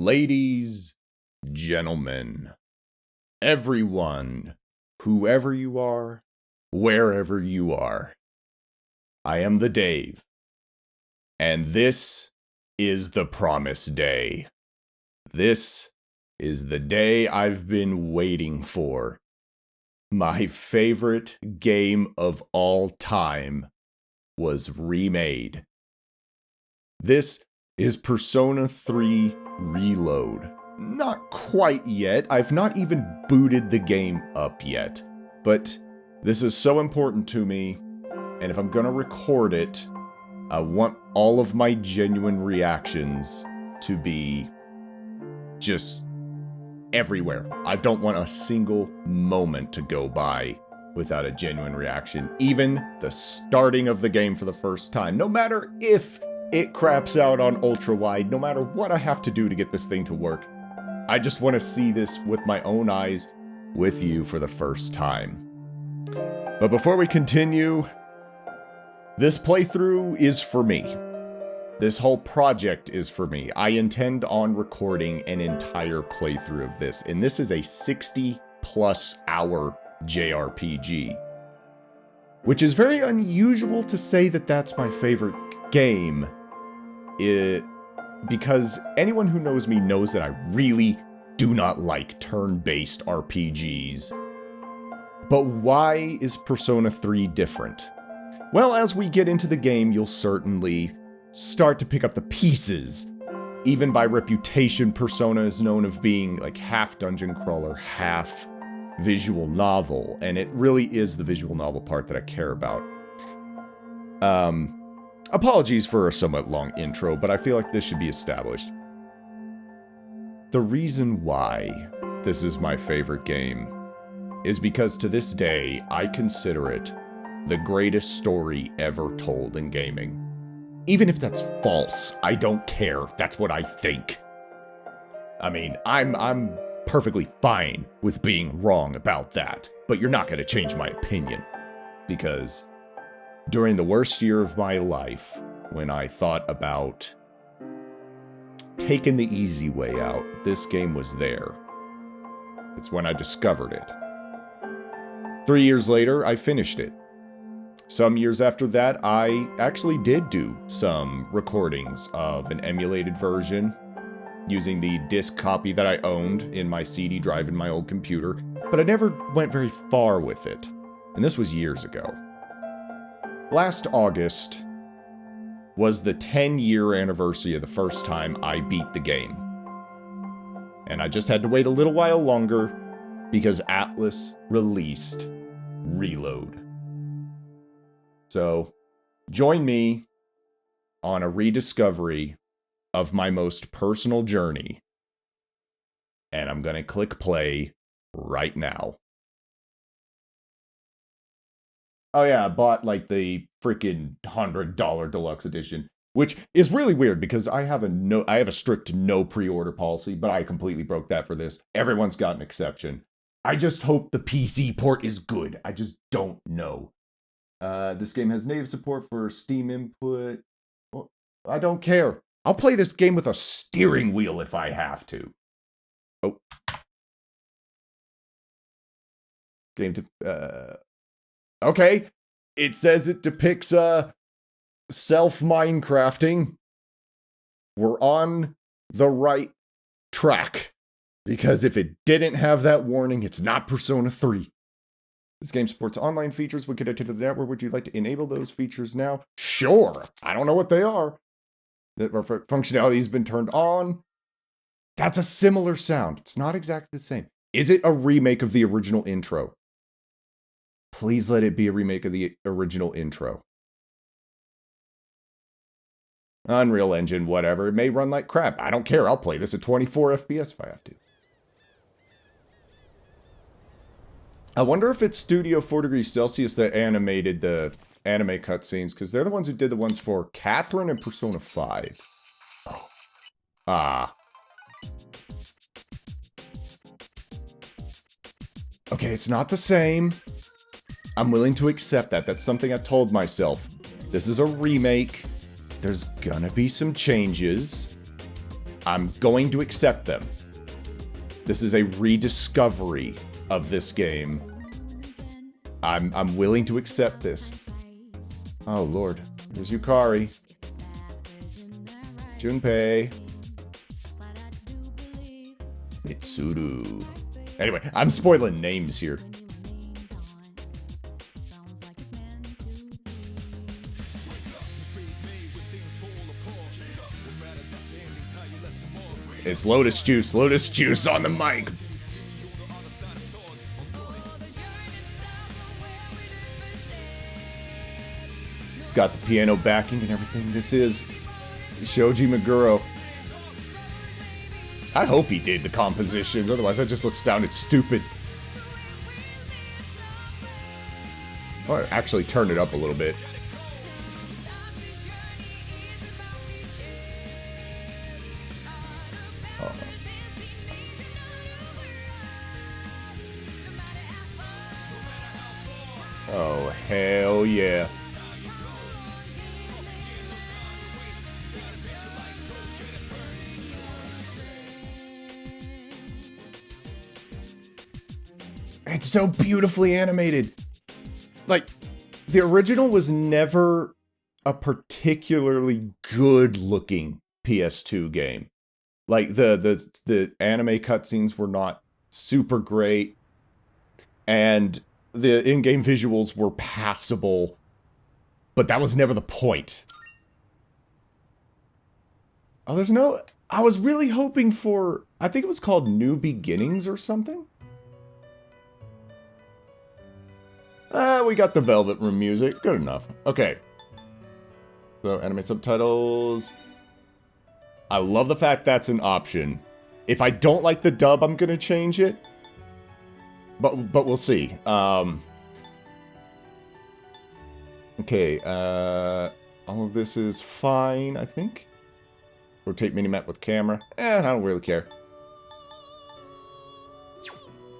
Ladies, gentlemen, everyone, whoever you are, wherever you are, I am the Dave, and this is the Promise Day. This is the day I've been waiting for. My favorite game of all time was remade. This is Persona 3 Reload. Not quite yet. I've not even booted the game up yet. But this is so important to me, and if I'm gonna record it, I want all of my genuine reactions to be just everywhere. I don't want a single moment to go by without a genuine reaction. Even the starting of the game for the first time. No matter if it craps out on ultra wide, no matter what I have to do to get this thing to work. I just want to see this with my own eyes with you for the first time. But before we continue, this playthrough is for me. This whole project is for me. I intend on recording an entire playthrough of this, and this is a 60+ hour JRPG. Which is very unusual to say that that's my favorite game. Because anyone who knows me knows that I really do not like turn-based RPGs. But why is Persona 3 different? Well, as we get into the game, you'll certainly start to pick up the pieces. Even by reputation, Persona is known of being like half dungeon crawler, half visual novel, and it really is the visual novel part that I care about. Apologies for a somewhat long intro, but I feel like this should be established. The reason why this is my favorite game is because to this day, I consider it the greatest story ever told in gaming. Even if that's false, I don't care. That's what I think. I mean, I'm perfectly fine with being wrong about that, but you're not going to change my opinion. Because during the worst year of my life, when I thought about taking the easy way out, this game was there. It's when I discovered it. 3 years later, I finished it. Some years after that, I actually did do some recordings of an emulated version using the disc copy that I owned in my CD drive in my old computer, but I never went very far with it. And this was years ago. Last August was the 10-year anniversary of the first time I beat the game. And I just had to wait a little while longer because Atlas released Reload. So, join me on a rediscovery of my most personal journey. And I'm gonna click play right now. Oh yeah, I bought like the freaking $100 deluxe edition, which is really weird because I have a strict no pre-order policy, but I completely broke that for this. Everyone's got an exception. I just hope the PC port is good. I just don't know. This game has native support for Steam input. Well, I don't care. I'll play this game with a steering wheel if I have to. Oh. Game to, okay. It says it depicts, self-Minecrafting. We're on the right track. Because if it didn't have that warning, it's not Persona 3. This game supports online features when connected to the network. Would you like to enable those features now? Sure. I don't know what they are. The functionality has been turned on. That's a similar sound. It's not exactly the same. Is it a remake of the original intro? Please let it be a remake of the original intro. Unreal Engine, whatever. It may run like crap. I don't care. I'll play this at 24 FPS if I have to. I wonder if it's Studio 4 Degrees Celsius that animated the anime cutscenes, because they're the ones who did the ones for Catherine and Persona 5. Oh. Ah. Okay, it's not the same. I'm willing to accept that. That's something I told myself. This is a remake. There's gonna be some changes. I'm going to accept them. This is a rediscovery of this game. I'm willing to accept this. Oh, Lord. There's Yukari. Junpei. Mitsuru. Anyway, I'm spoiling names here. It's Lotus Juice on the mic. It's got the piano backing and everything. This is Shoji Meguro. I hope he did the compositions, otherwise that just sounded stupid. Or actually turn it up a little bit. Oh, hell yeah. It's so beautifully animated. Like, the original was never a particularly good-looking PS2 game. Like, the anime cutscenes were not super great, and the in-game visuals were passable, but that was never the point. Oh, there's no... I was really hoping for... I think it was called New Beginnings or something? We got the Velvet Room music. Good enough. Okay. So, anime subtitles. I love the fact that's an option. If I don't like the dub, I'm gonna change it. But we'll see. Okay, all of this is fine, I think. Rotate minimap with camera. I don't really care.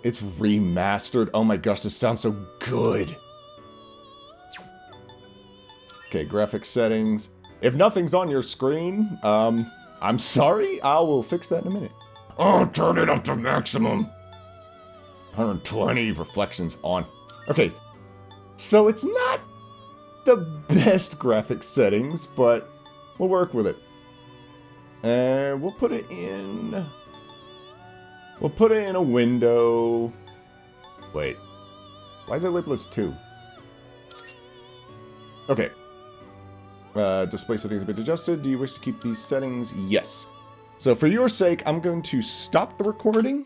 It's remastered. Oh my gosh, this sounds so good. Okay, graphics settings. If nothing's on your screen, I'm sorry. I will fix that in a minute. Oh, turn it up to maximum. 120 reflections on. Okay, so it's not the best graphics settings, but we'll work with it. And we'll put it in... We'll put it in a window. Wait. Why is it labeled as 2? Okay. Display settings have been adjusted. Do you wish to keep these settings? Yes. So for your sake, I'm going to stop the recording.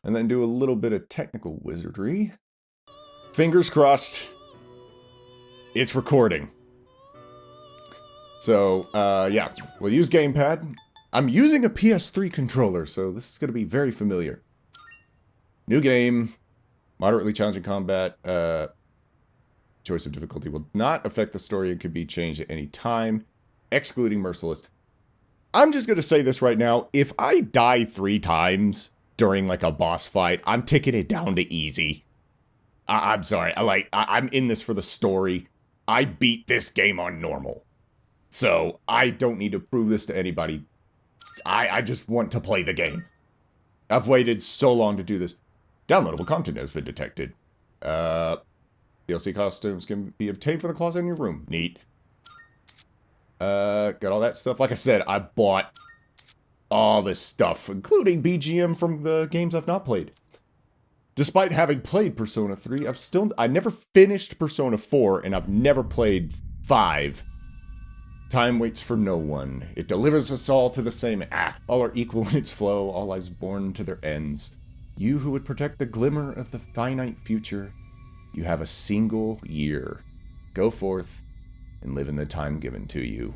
And then do a little bit of technical wizardry. Fingers crossed. It's recording. So, yeah. We'll use gamepad. I'm using a PS3 controller, so this is going to be very familiar. New game. Moderately challenging combat. Choice of difficulty will not affect the story and can be changed at any time. Excluding merciless. I'm just going to say this right now. If I die 3 times during, like, a boss fight, I'm ticking it down to easy. I'm sorry. I'm in this for the story. I beat this game on normal. So, I don't need to prove this to anybody. I just want to play the game. I've waited so long to do this. Downloadable content has been detected. DLC costumes can be obtained from the closet in your room. Neat. Got all that stuff. Like I said, I bought all this stuff, including BGM from the games I've not played. Despite having played Persona 3, I never finished Persona 4, and I've never played 5. Time waits for no one. It delivers us all to the same all are equal in its flow, all lives born to their ends. You who would protect the glimmer of the finite future, you have a single year. Go forth and live in the time given to you.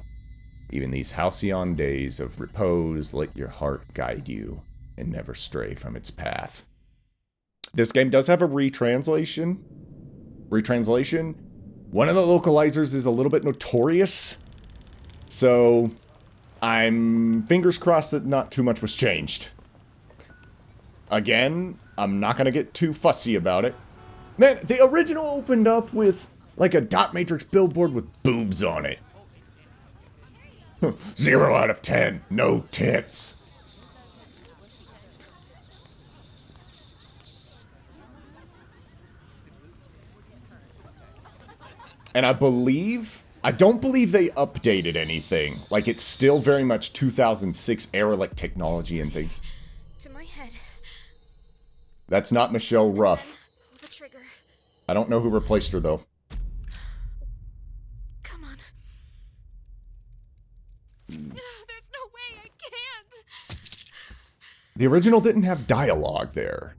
Even these halcyon days of repose, let your heart guide you and never stray from its path. This game does have a retranslation. One of the localizers is a little bit notorious. So, I'm fingers crossed that not too much was changed. Again, I'm not going to get too fussy about it. Man, the original opened up with, like, a dot matrix billboard with boobs on it. 0 out of 10. No tits. And I don't believe they updated anything. Like, it's still very much 2006 era, like, technology and things. To my head. That's not Michelle Ruff. The trigger. I don't know who replaced her, though. Come on. There's no way I can't. The original didn't have dialogue there.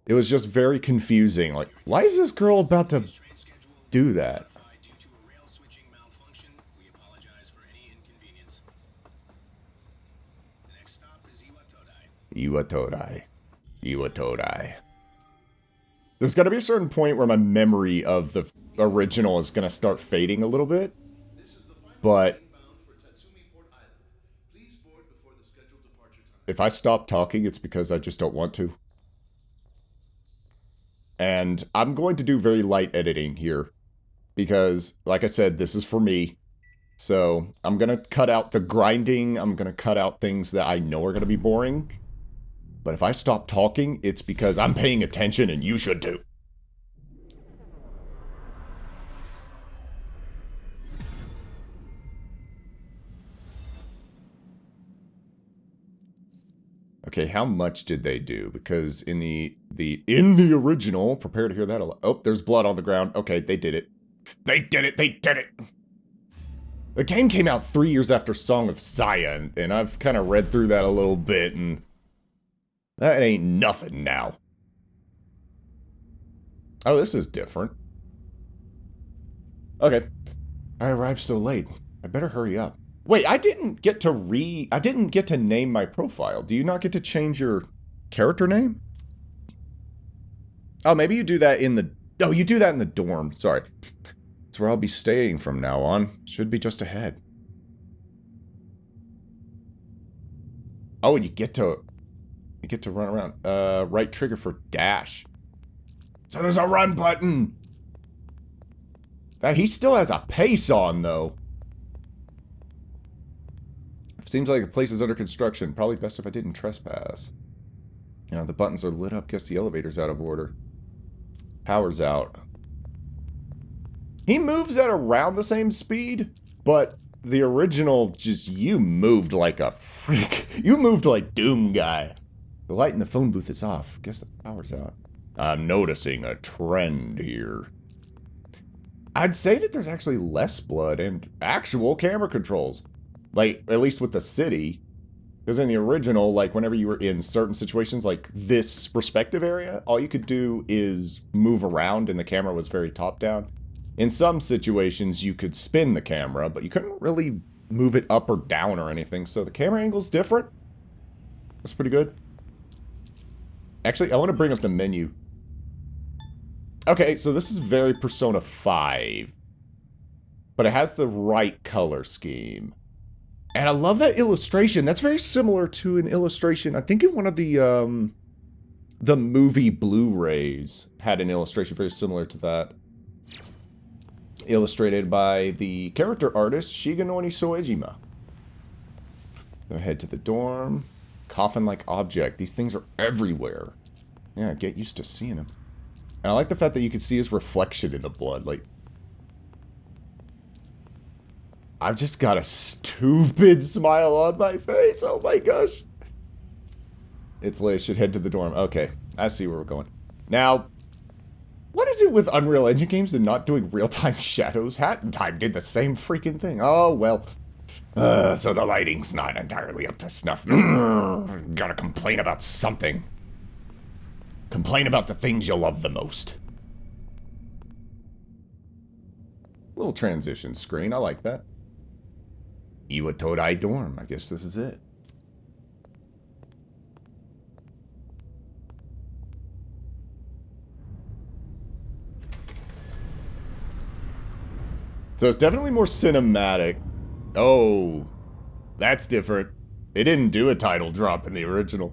It was just very confusing. Like, why is this girl about to do that? Iwatodai. Iwatodai. There's going to be a certain point where my memory of the original is going to start fading a little bit. But if I stop talking, it's because I just don't want to. And I'm going to do very light editing here. Because, like I said, this is for me. So, I'm going to cut out the grinding. I'm going to cut out things that I know are going to be boring. But if I stop talking, it's because I'm paying attention and you should too. Okay, how much did they do? Because in the original, prepare to hear that a lot. Oh, there's blood on the ground. Okay, they did it. They did it. They did it. The game came out 3 years after Song of Saya, and I've kind of read through that a little bit, and that ain't nothing now. Oh, this is different. Okay. I arrived so late. I better hurry up. Wait, I didn't get to name my profile. Do you not get to change your character name? Oh, maybe you do that in the... Oh, you do that in the dorm. Sorry. It's where I'll be staying from now on. Should be just ahead. Oh, and you get to run around. Right trigger for dash. So there's a run button. He still has a pace on, though. Seems like the place is under construction. Probably best if I didn't trespass. You know, the buttons are lit up. Guess the elevator's out of order. Power's out. He moves at around the same speed, but the original, just, you moved like a freak. You moved like Doom Guy. The light in the phone booth is off. Guess the power's out. I'm noticing a trend here. I'd say that there's actually less blood and actual camera controls. Like, at least with the city. Because in the original, like, whenever you were in certain situations, like this perspective area, all you could do is move around and the camera was very top-down. In some situations, you could spin the camera, but you couldn't really move it up or down or anything. So the camera angle's different. That's pretty good. Actually, I want to bring up the menu. Okay, so this is very Persona 5. But it has the right color scheme. And I love that illustration. That's very similar to an illustration. I think in one of the movie Blu-rays had an illustration very similar to that. Illustrated by the character artist Shigenori Soejima. Go head to the dorm. Coffin-like object. These things are everywhere. Yeah, get used to seeing them. And I like the fact that you can see his reflection in the blood. Like, I've just got a stupid smile on my face. Oh my gosh. It's late. Should head to the dorm. Okay, I see where we're going. Now, what is it with Unreal Engine games and not doing real-time shadows? Hat in Time did the same freaking thing. Oh, well. So the lighting's not entirely up to snuff. Gotta complain about something. Complain about the things you love the most. Little transition screen. I like that. Iwatodai dorm. I guess this is it. So it's definitely more cinematic. Oh, that's different. They didn't do a title drop in the original.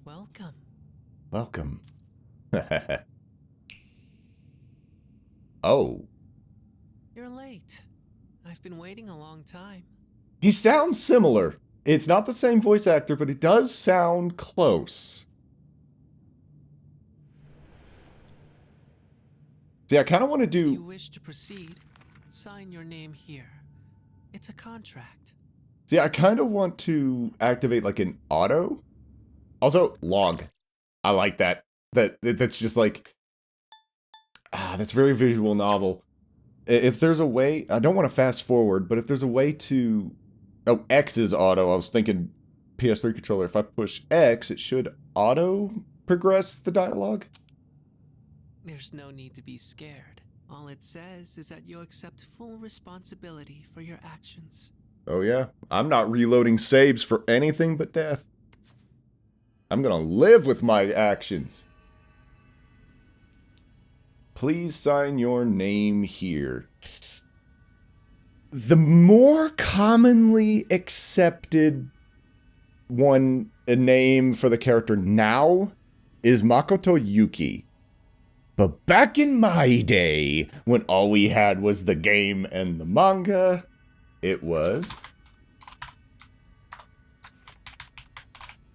Welcome. Welcome. Oh. You're late. I've been waiting a long time. He sounds similar. It's not the same voice actor, but it does sound close. See, I kind of want to If do... you wish to proceed, sign your name here. It's a contract. See, I kind of want to activate like an auto. Also, log. I like that. That's just like... that's very visual novel. If there's a way... I don't want to fast forward, but if there's a way to... Oh, X is auto. I was thinking PS3 controller. If I push X, it should auto progress the dialogue. There's no need to be scared. All it says is that you accept full responsibility for your actions. Oh yeah, I'm not reloading saves for anything but death. I'm gonna live with my actions. Please sign your name here. The more commonly accepted a name for the character now is Makoto Yuki. But back in my day, when all we had was the game and the manga, it was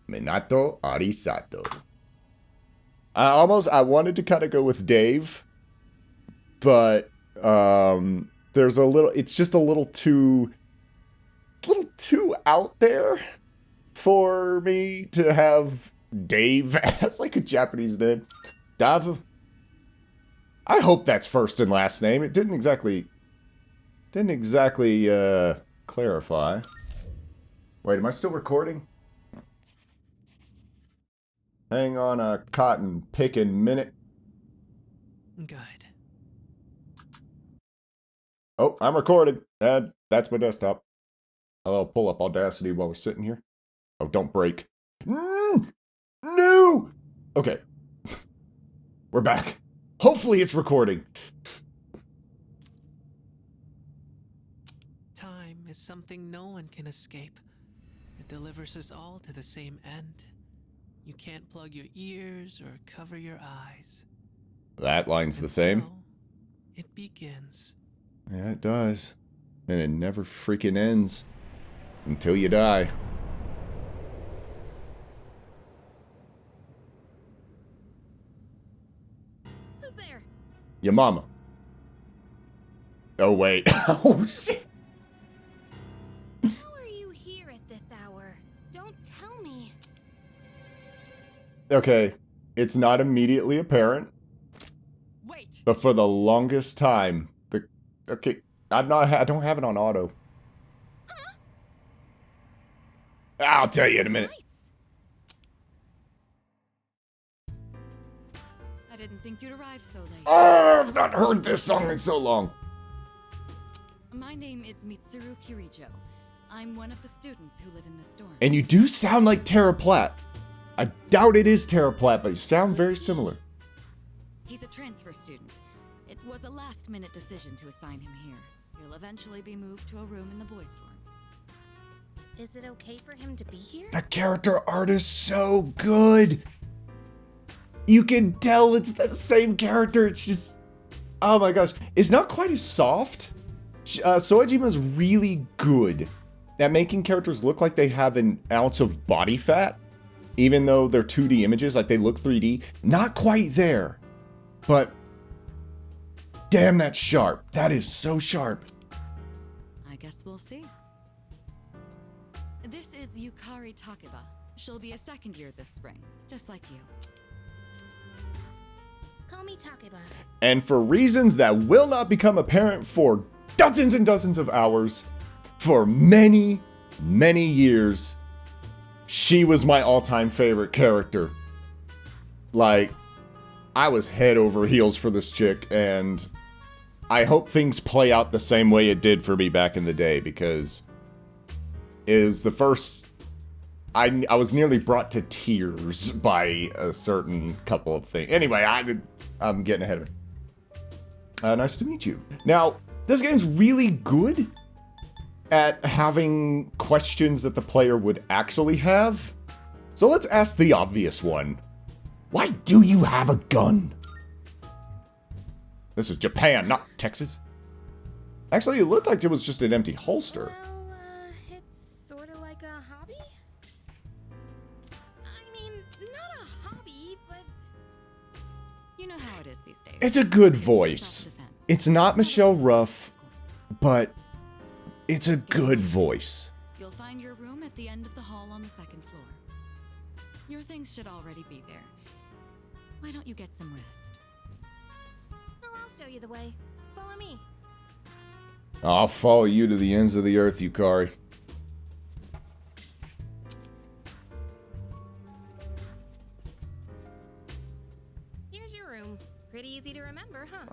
Minato Arisato. I wanted to kind of go with Dave, but there's a little, it's just a little too out there for me to have Dave as like a Japanese name. Dave. I hope that's first and last name. It didn't exactly clarify. Wait, am I still recording? Hang on a cotton picking minute. Good. Oh, I'm recording. That's my desktop. I'll pull up Audacity while we're sitting here. Oh, don't break. No! Okay. We're back. Hopefully it's recording. Time is something no one can escape. It delivers us all to the same end. You can't plug your ears or cover your eyes. That line's the And same. so, it begins. Yeah, it does. And it never freaking ends. Until you die. Who's there? Your mama. Oh, wait. Oh, shit. How are you here at this hour? Don't tell me. Okay. It's not immediately apparent. Wait. But for the longest time, okay, I don't have it on auto. Huh? I'll tell you in a minute. Lights. I didn't think you'd arrive so late. Oh, I've not heard this song in so long. My name is Mitsuru Kirijo. I'm one of the students who live in this dorm. And you do sound like Tara Platt. I doubt it is Tara Platt, but you sound very similar. He's a transfer student. It was a last-minute decision to assign him here. He'll eventually be moved to a room in the boys' dorm. Is it okay for him to be here? The character art is so good. You can tell it's the same character. It's just, oh my gosh. It's not quite as soft. Soejima's really good at making characters look like they have an ounce of body fat, even though they're 2D images, like they look 3D. Not quite there, but damn, that's sharp. That is so sharp. I guess we'll see. This is Yukari Takeba. She'll be a second year this spring, just like you. Call me Takeba. And for reasons that will not become apparent for dozens and dozens of hours, for many, many years, she was my all-time favorite character. Like, I was head over heels for this chick, and I hope things play out the same way it did for me back in the day, because it was the first... I was nearly brought to tears by a certain couple of things. Anyway, I'm getting ahead of it. Nice to meet you. Now, this game's really good at having questions that the player would actually have. So let's ask the obvious one. Why do you have a gun? This is Japan, not Texas. Actually, it looked like it was just an empty holster. Well, it's sort of like a hobby? I mean, not a hobby, but... You know how it is these days. It's a good voice. It's not Michelle Ruff, but it's a good voice. You'll find your room at the end of the hall on the second floor. Your things should already be there. Why don't you get some rest? Oh, I'll show you the way. Follow me. I'll follow you to the ends of the earth, Yukari. Here's your room. Pretty easy to remember, huh?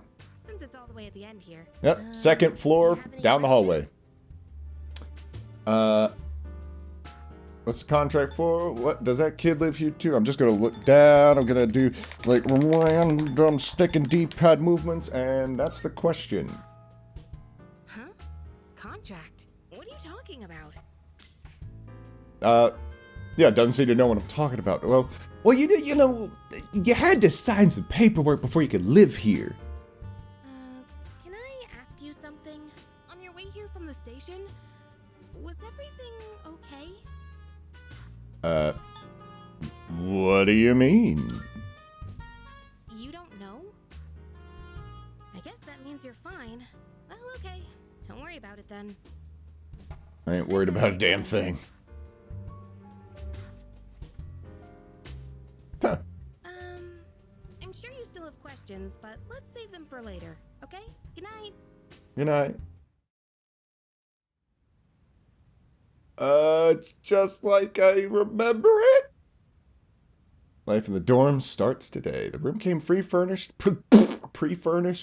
Since it's all the way at the end here. Yep, second floor, down the hallway. What's the contract for? What, does that kid live here too? I'm just gonna look down, I'm gonna do like random stick and D-pad movements, and that's the question. Huh? Contract? What are you talking about? Yeah, doesn't seem to know what I'm talking about. Well, you know, you had to sign some paperwork before you could live here. Can I ask you something? On your way here from the station, was everything okay? What do you mean? You don't know? I guess that means you're fine. Well, okay. Don't worry about it then. I ain't worried about a damn thing. Huh. I'm sure you still have questions, but let's save them for later, okay? Good night. Good night. It's just like I remember it. Life in the dorm starts today. The room came pre-furnished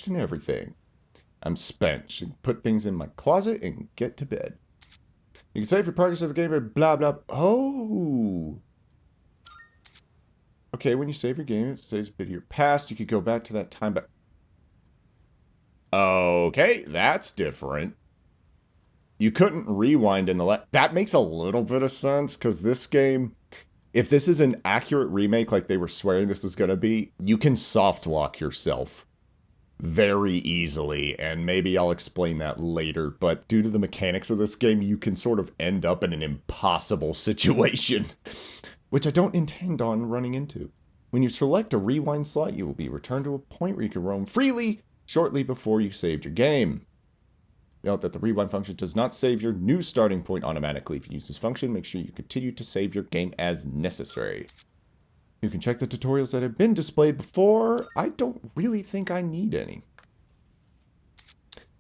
and everything. I'm spent. Should put things in my closet and get to bed. You can save your progress of the game or blah blah. Oh. Okay, when you save your game, it saves a bit of your past. You could go back to that time, but... Okay, that's different. You couldn't rewind in the that makes a little bit of sense, because this game, if this is an accurate remake like they were swearing this is going to be, you can soft lock yourself very easily, and maybe I'll explain that later, but due to the mechanics of this game, you can sort of end up in an impossible situation, which I don't intend on running into. When you select a rewind slot, you will be returned to a point where you can roam freely shortly before you saved your game. Note that the rewind function does not save your new starting point automatically. If you use this function, make sure you continue to save your game as necessary. You can check the tutorials that have been displayed before. I don't really think I need any.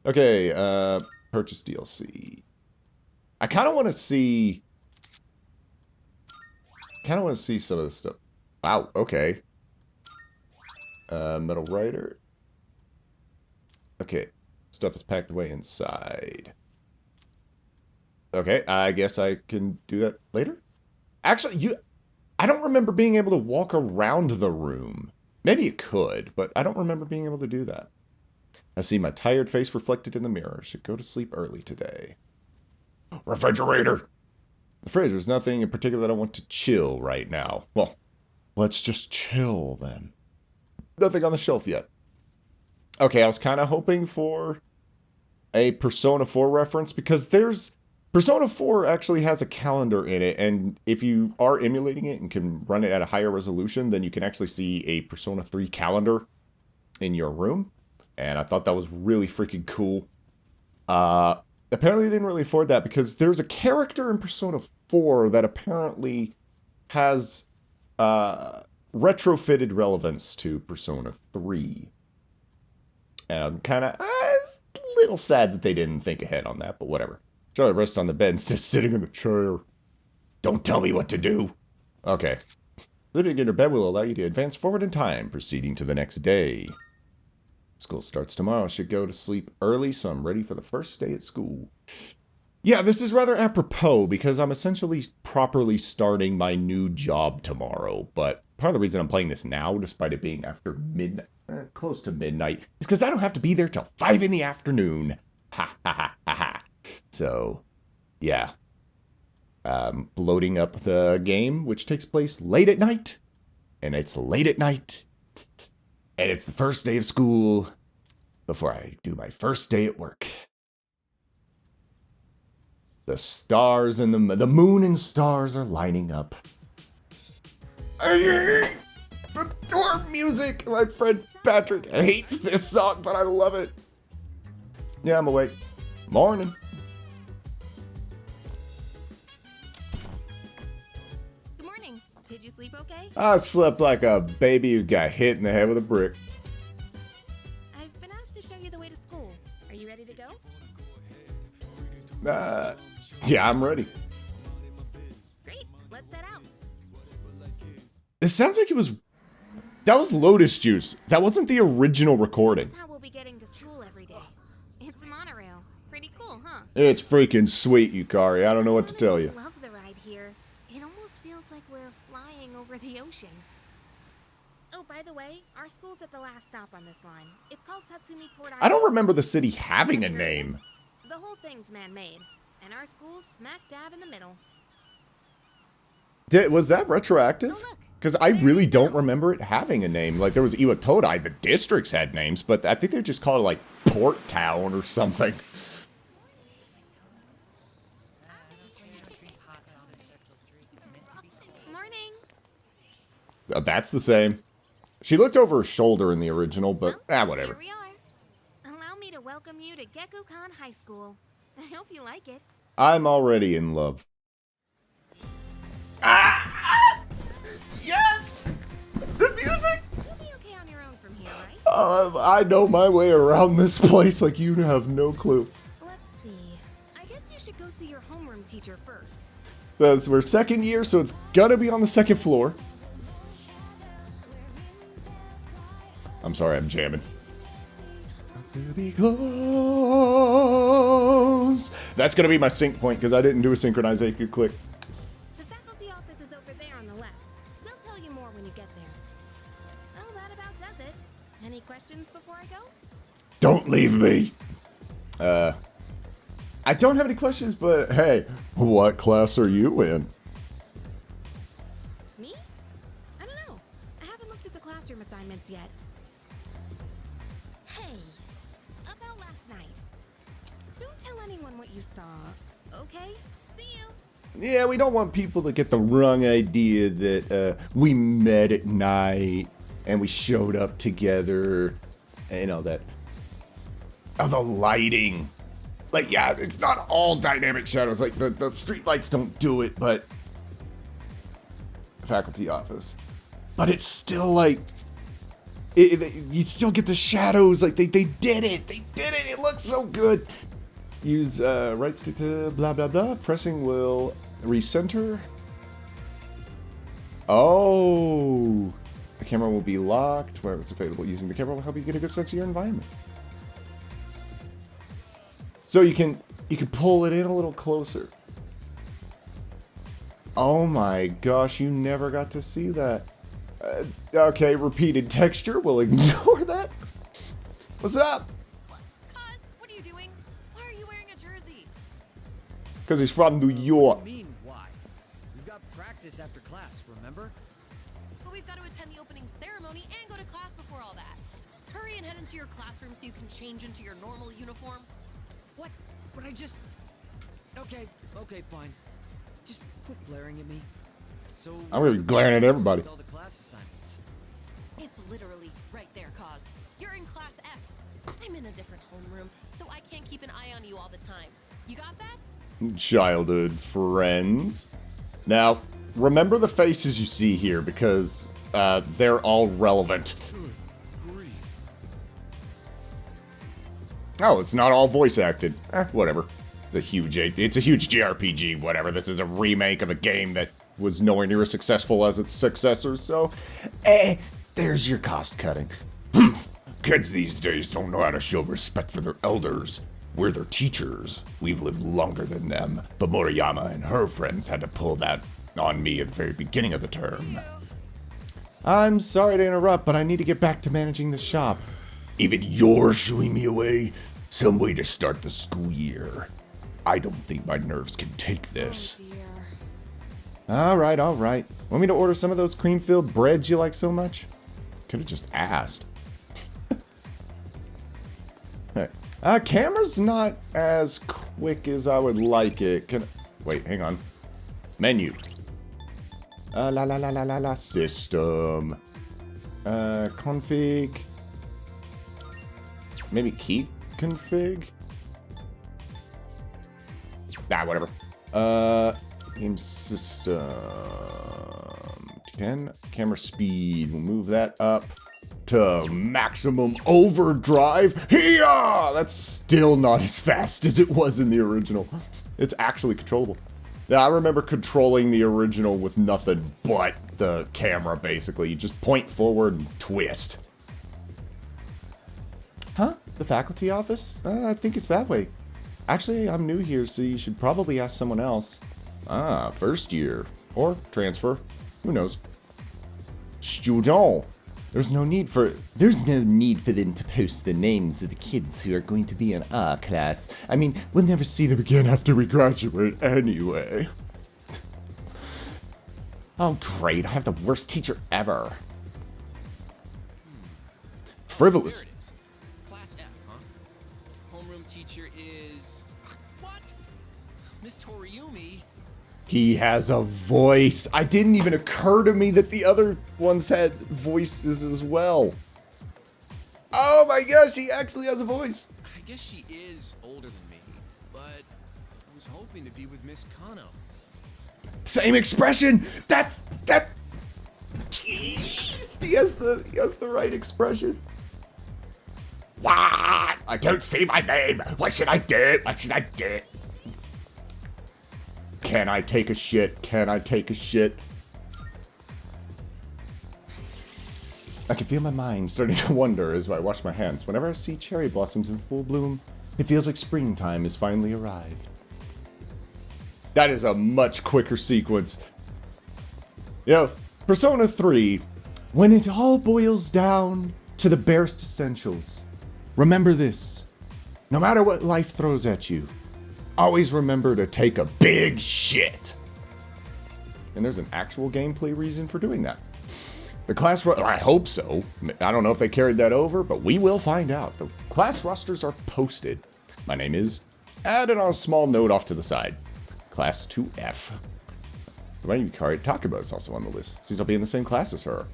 Okay, purchase DLC. I kind of want to see... some of this stuff. Wow, okay. Metal Rider. Okay. Stuff is packed away inside. Okay, I guess I can do that later. Actually, I don't remember being able to walk around the room. Maybe it could, but I don't remember being able to do that. I see my tired face reflected in the mirror. Should go to sleep early today. Refrigerator! The fridge, there's nothing in particular that I want to chill right now. Well, let's just chill then. Nothing on the shelf yet. Okay, I was kind of hoping for a Persona 4 reference, because Persona 4 actually has a calendar in it, and if you are emulating it and can run it at a higher resolution, then you can actually see a Persona 3 calendar in your room, and I thought that was really freaking cool. Apparently they didn't really afford that, because there's a character in Persona 4 that apparently has retrofitted relevance to Persona 3. And I'm kind of a little sad that they didn't think ahead on that, but whatever. Charlie rests on the bed instead of sitting in the chair. Don't tell me what to do. Okay. Living in your bed will allow you to advance forward in time, proceeding to the next day. School starts tomorrow. I should go to sleep early, so I'm ready for the first day at school. Yeah, this is rather apropos, because I'm essentially properly starting my new job tomorrow. But part of the reason I'm playing this now, despite it being after midnight, close to midnight, is because I don't have to be there till 5 in the afternoon. Ha ha ha ha ha. So, yeah. Loading up the game, which takes place late at night. And it's late at night. And it's the first day of school before I do my first day at work. The stars and the moon and stars are lining up. The door music! My friend Patrick hates this song, but I love it. Yeah, I'm awake. Morning. Good morning. Did you sleep okay? I slept like a baby who got hit in the head with a brick. I've been asked to show you the way to school. Are you ready to go? Yeah, I'm ready. Great. Let's set out. It sounds like that was Lotus Juice. That wasn't the original recording. This is how we'll be getting to school every day. It's a monorail. Pretty cool, huh? It's freaking sweet, Yukari. I don't know what to tell you. I love the ride here. It almost feels like we're flying over the ocean. Oh, by the way, our school's at the last stop on this line. It's called Tatsumi Port Island. I don't remember the city having a name. The whole thing's man-made, and our school's smack dab in the middle. Was that retroactive? Oh, look. Because I really don't remember it having a name. Like, there was Iwatodai, the districts had names, but I think they just called it, like, Port Town or something. Morning. That's the same. She looked over her shoulder in the original, but, whatever. Here we are. Allow me to welcome you to Gekukan High School. I hope you like it. I'm already in love. Yes! The music! You'll be okay on your own from here, right? I know my way around this place like you have no clue. Let's see. I guess you should go see your homeroom teacher first. We're second year, so it's gonna be on the second floor. I'm sorry, I'm jamming. Be close. That's gonna be my sync point because I didn't do a synchronization click. The faculty office is over there on the left. They'll tell you more when you get there. Well, that about does it. Any questions before I go? Don't leave me. I don't have any questions, but hey, what class are you in? Me? I don't know. I haven't looked at the classroom assignments yet. Hey, about last night. Don't tell anyone what you saw, okay? See you. Yeah, we don't want people to get the wrong idea that we met at night and we showed up together. You know, that. Oh, the lighting. Like, yeah, it's not all dynamic shadows. Like, the street lights don't do it, but. Faculty office. But it's still like. You still get the shadows. Like, they did it. They did it. It looks so good. Use right stick to blah blah blah. Pressing will recenter. Oh, the camera will be locked where it's available. Using the camera will help you get a good sense of your environment. So you can pull it in a little closer. Oh my gosh, you never got to see that. Okay, repeated texture. We'll ignore that. What's up? Cuz, what are you doing? Why are you wearing a jersey? Because he's from New York. What do you mean, why? We've got practice after class, remember? But we've got to attend the opening ceremony and go to class before all that. Hurry and head into your classroom so you can change into your normal uniform. What? But I just... Okay, fine. Just quit glaring at me. So I'm gonna be glaring at everybody. all the class assignments. It's literally right there, Cause. You're in class F. I'm in a different homeroom, so I can't keep an eye on you all the time. You got that? Childhood friends. Now, remember the faces you see here because they're all relevant. Oh, it's not all voice acted. Whatever. It's a huge JRPG, whatever. This is a remake of a game that was nowhere near as successful as its successors, so there's your cost cutting. Kids these days don't know how to show respect for their elders. We're their teachers. We've lived longer than them, but Moriyama and her friends had to pull that on me at the very beginning of the term. I'm sorry to interrupt, but I need to get back to managing the shop. Even you're shooing me away? Some way to start the school year. I don't think my nerves can take this. Oh dear. Alright, alright. Want me to order some of those cream-filled breads you like so much? Could've just asked. Hey. Camera's not as quick as I would like it. Wait, hang on. Menu. System. Config. Maybe key config? Nah, whatever. Game system. 10. Camera speed. We'll move that up to maximum overdrive. Hiya! That's still not as fast as it was in the original. It's actually controllable. Yeah, I remember controlling the original with nothing but the camera, basically. You just point forward and twist. Huh? The faculty office? I think it's that way. Actually, I'm new here, so you should probably ask someone else. Ah, first year. Or transfer. Who knows? Student. There's no need for them to post the names of the kids who are going to be in our class. I mean, we'll never see them again after we graduate anyway. Oh, great. I have the worst teacher ever. Frivolous. There it is. Class F, huh? Homeroom teacher is... What? Miss Toriumi? He has a voice. It didn't even occur to me that the other ones had voices as well. Oh my gosh, he actually has a voice. I guess she is older than me, but I was hoping to be with Miss Kano. Same expression. That. He has the right expression. What? I don't see my name. What should I do? What should I do? Can I take a shit? Can I take a shit? I can feel my mind starting to wander as I wash my hands. Whenever I see cherry blossoms in full bloom, it feels like springtime has finally arrived. That is a much quicker sequence. You know, Persona 3, when it all boils down to the barest essentials, remember this. No matter what life throws at you, always remember to take a big shit. And there's an actual gameplay reason for doing that. The class, I hope so. I don't know if they carried that over, but we will find out. The class rosters are posted. My name is, added on a small note off to the side. Class 2F. Mayukari Takaba is also on the list, since I'll be in the same class as her.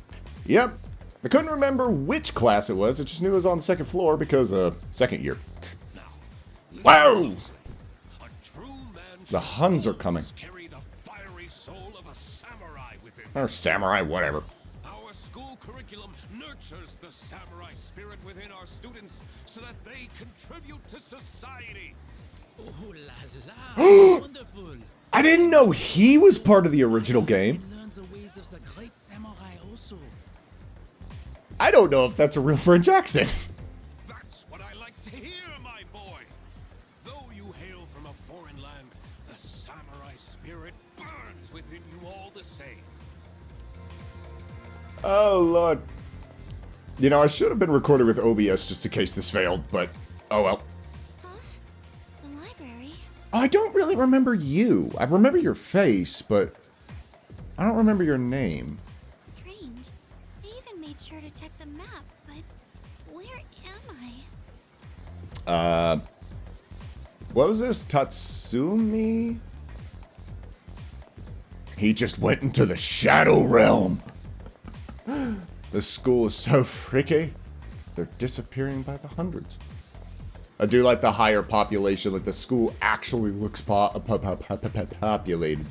Yep. I couldn't remember which class it was. I just knew it was on the second floor because, second year. Whoa! The Huns are coming. Or samurai, whatever. Our school curriculum nurtures the samurai spirit within our students so that they contribute to society. Oh la la! Wonderful! I didn't know he was part of the original game. Learn the ways of the great samurai also. I don't know if that's a real French accent. That's what I like to hear, my boy. Though you hail from a foreign land, the samurai spirit burns within you all the same. Oh, Lord. You know, I should have been recorded with OBS just in case this failed, but oh well. Huh? The library? I don't really remember you. I remember your face, but I don't remember your name. Strange. I even made sure to check the map, but where am I? What was this? Tatsumi? He just went into the Shadow Realm. The school is so freaky. They're disappearing by the hundreds. I do like the higher population, like the school actually looks populated.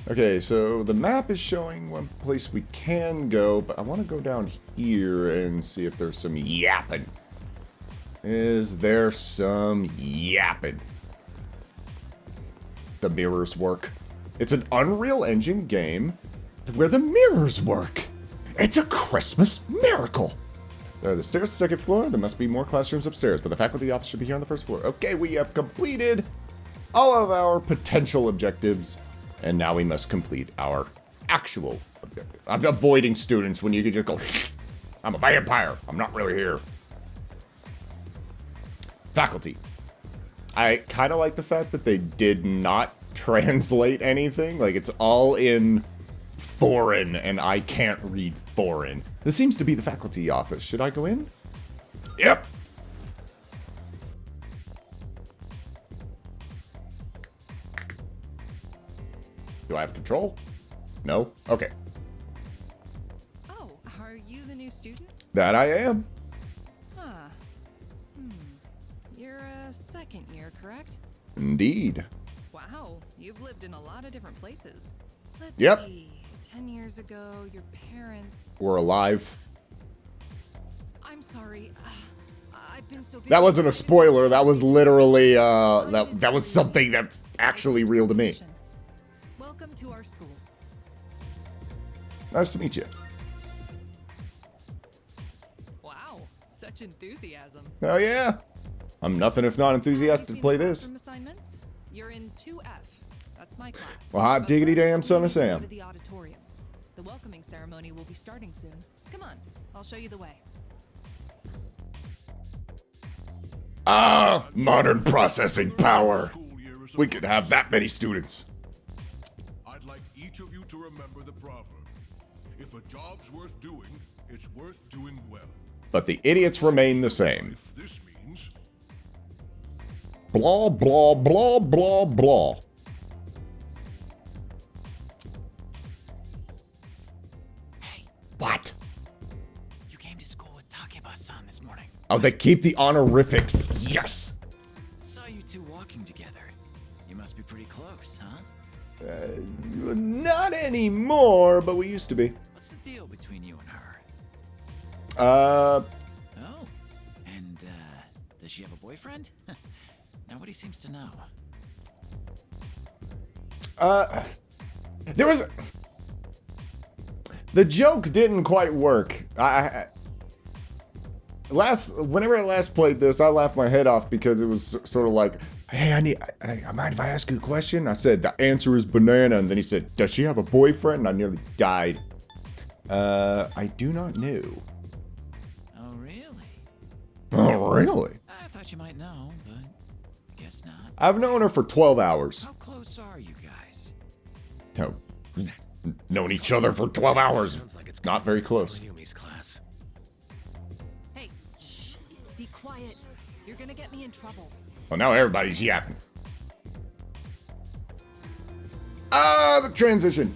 Okay, so the map is showing one place we can go, but I want to go down here and see if there's some yapping. Is there some yapping? The mirrors work. It's an Unreal Engine game where the mirrors work. It's a Christmas miracle. There are the stairs to the second floor. There must be more classrooms upstairs, but the faculty office should be here on the first floor. Okay, we have completed all of our potential objectives, and now we must complete our actual objective. I'm avoiding students when you can just go, I'm a vampire. I'm not really here. Faculty. I kind of like the fact that they did not translate anything. Like, it's all in foreign, and I can't read foreign. This seems to be the faculty office. Should I go in? Yep. Do I have control? No? Okay. Oh, are you the new student? That I am. Huh. You're a second year, correct? Indeed. Wow, you've lived in a lot of different places. Let's Yep. see. 10 years ago, your parents... We're alive. I'm sorry. I've been so busy. That wasn't a spoiler. That was literally, that was something that's actually real to me. Welcome to our school. Nice to meet you. Wow, such enthusiasm. Oh, yeah. I'm nothing if not enthusiastic to play this. Assignments? You're in 2F. That's my class. Well, hot But diggity first, damn son we of need to go Sam. to the auditorium. The welcoming ceremony will be starting soon. Come on, I'll show you the way. Ah, modern processing power. We could have that many students. I'd like each of you to remember the proverb. If a job's worth doing, it's worth doing well. But the idiots remain the same. If this means Blah, blah, blah, blah, blah. Hey, What? you came to school with Takeba-san this morning. Oh, they keep the honorifics. Yes. Saw you two walking together. You must be pretty close, huh? Not anymore, but we used to be. What's the deal between you and her? Uh, Oh, and, does she have a boyfriend? Nobody seems to know. there was... The joke didn't quite work. Whenever I last played this, I laughed my head off because it was sort of like, hey, I mind if I ask you a question? I said, the answer is banana. And then he said, does she have a boyfriend? And I nearly died. I do not know. Oh, really? Oh, really? I thought you might know, but I guess not. I've known her for 12 hours. How close are you guys? No, known each other for 12 hours. sounds like it's Not very close. Yumi's class. Hey, shh. Be quiet. You're gonna get me in trouble. Well, now everybody's yapping. Ah, the transition.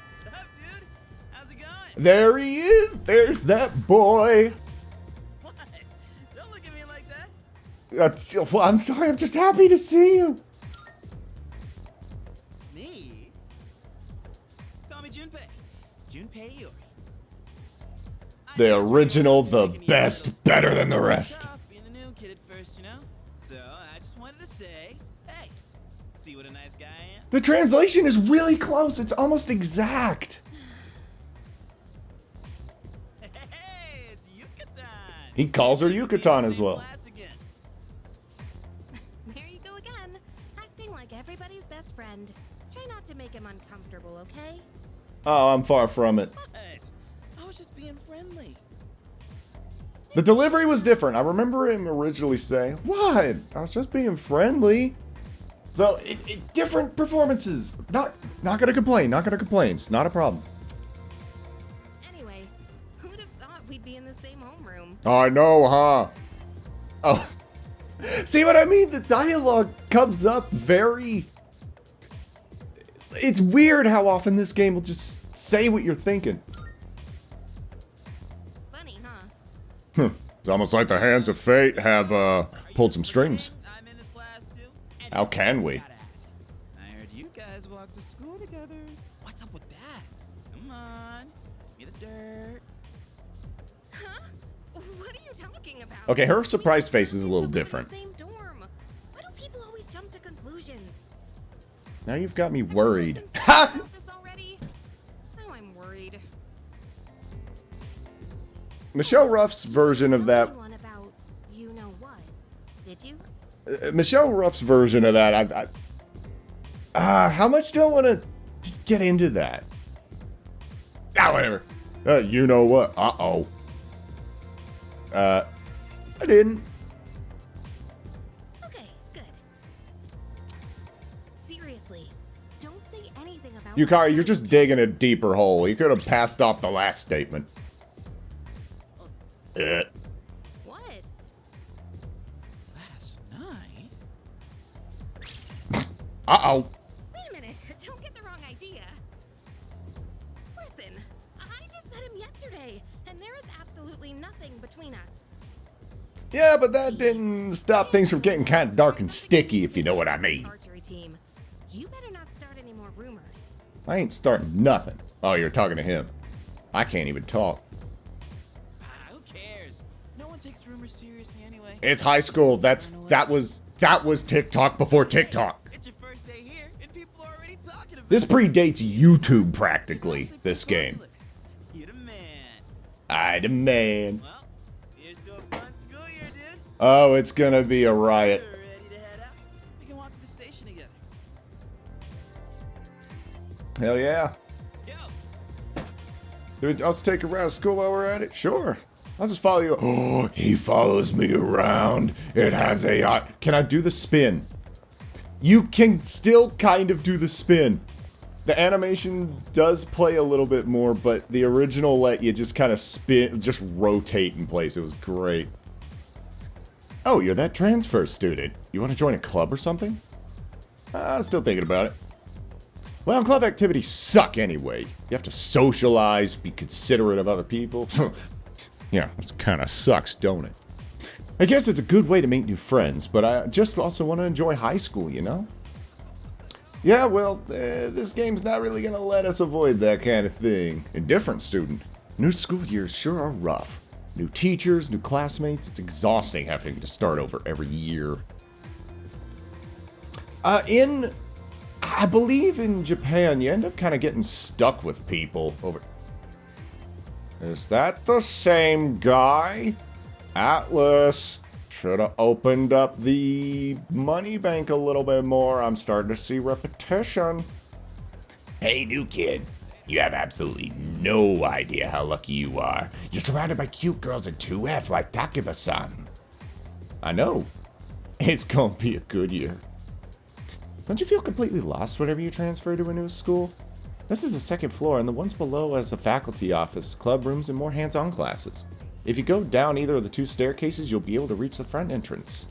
Sup, dude? How's it going? There he is. There's that boy. What? Don't look at me like that. Well, I'm sorry. I'm just happy to see you. Me? Call me Junpei. Junpei Yuri. The original, the best, better than the rest. Tough being the new kid at first, you know? So I just wanted to say, hey, see what a nice guy I am? The translation is really close. It's almost exact. Hey, it's Yucatan. He calls her Yucatan as Same well. class again. There you go again, acting like everybody's best friend. Try not to make him uncomfortable, okay? Oh, I'm far from it. What? I was just being friendly. The delivery was different. I remember him originally saying, what? I was just being friendly. So, different performances. Not gonna complain. Not gonna complain. It's not a problem. Anyway, who'd have thought we'd be in the same homeroom? I know, huh? Oh. See what I mean? The dialogue comes up very... It's weird how often this game will just say what you're thinking. Funny, huh? It's almost like the hands of fate have, pulled some strings. I'm in this class too. And How can we? gotta ask, I heard you guys walk to school together. What's up with that? Come on, give me the dirt. Huh? What are you talking about? Okay, her surprise face is a little different. Same dorm. Why do people always jump to conclusions? Now you've got me worried. Been Ha! saying this already? Now I'm worried. Michelle Ruff's version of that... One about you know what? Did you? Michelle Ruff's version of that, how much do I want to just get into that? Ah, whatever. You know what? Uh-oh. I didn't. Okay, good. Yukari, you're just digging a deeper hole. You could have passed off the last statement. What? Last night? Uh-oh. Wait a minute. Don't get the wrong idea. Listen, I just met him yesterday, and there is absolutely nothing between us. Yeah, but that didn't stop things from getting kind of dark and sticky, if you know what I mean. Archery team. You better not start any more rumors. I ain't starting nothing. Oh, you're talking to him. I can't even talk. Who cares? No one takes rumors seriously anyway. It's high school. That was TikTok before TikTok. It's your first day here, and people are already talking about This it. predates YouTube It's practically, actually this pretty game. popular. You're the man. I demand. Well, here's to a fun school year, dude. Oh, it's gonna be a riot. You're ready to head out? We can walk to the station together. Hell yeah. Yo, Dude, I'll take a round of school while we're at it? Sure. I'll just follow you. Oh, he follows me around. It has a... Can I do the spin? You can still kind of do the spin. The animation does play a little bit more, but the original let you just kind of spin, just rotate in place. It was great. Oh, you're that transfer student. You want to join a club or something? Still thinking about it. Well, club activities suck anyway. You have to socialize, be considerate of other people. Yeah, it kind of sucks, don't it? I guess it's a good way to make new friends, but I just also want to enjoy high school, you know? Yeah, well, this game's not really going to let us avoid that kind of thing. Indifferent student. New school years sure are rough. New teachers, new classmates. It's exhausting having to start over every year. I believe in Japan, you end up kind of getting stuck with people over... Is that the same guy? Atlas. Should have opened up the money bank a little bit more. I'm starting to see repetition. Hey, new kid. You have absolutely no idea how lucky you are. You're surrounded by cute girls in 2F like Takiba-san. I know. It's gonna be a good year. Don't you feel completely lost whenever you transfer to a new school? This is the second floor, and the ones below has a faculty office, club rooms, and more hands-on classes. If you go down either of the two staircases, you'll be able to reach the front entrance.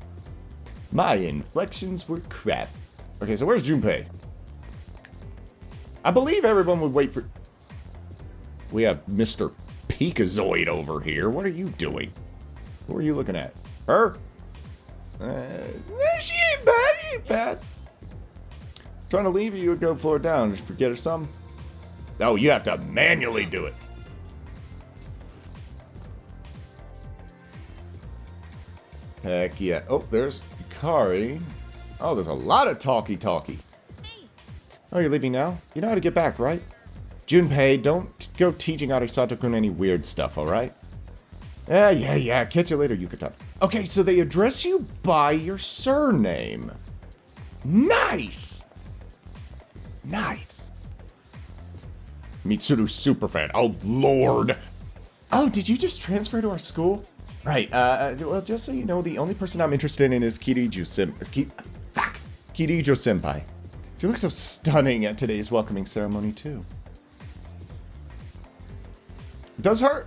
My inflections were crap. Okay, so where's Junpei? I believe everyone would wait for... We have Mr. Pikazoid over here. What are you doing? Who are you looking at? Her? She ain't bad. She ain't bad. Trying to leave you would go floor down. Just forget or something? Oh, you have to manually do it. Heck yeah. Oh, there's Yukari. Oh, there's a lot of talkie-talkie. Hey, Oh, you're leaving now? You know how to get back, right? Junpei, don't go teaching Arisato-kun any weird stuff, alright? Yeah. Catch you later, Yukata. Okay, so they address you by your surname. Nice! Nice. Mitsuru superfan. Oh, Lord. Oh, did you just transfer to our school? Right, well, just so you know, the only person I'm interested in is Kirijo Senpai. She looks so stunning at today's welcoming ceremony, too. Does her?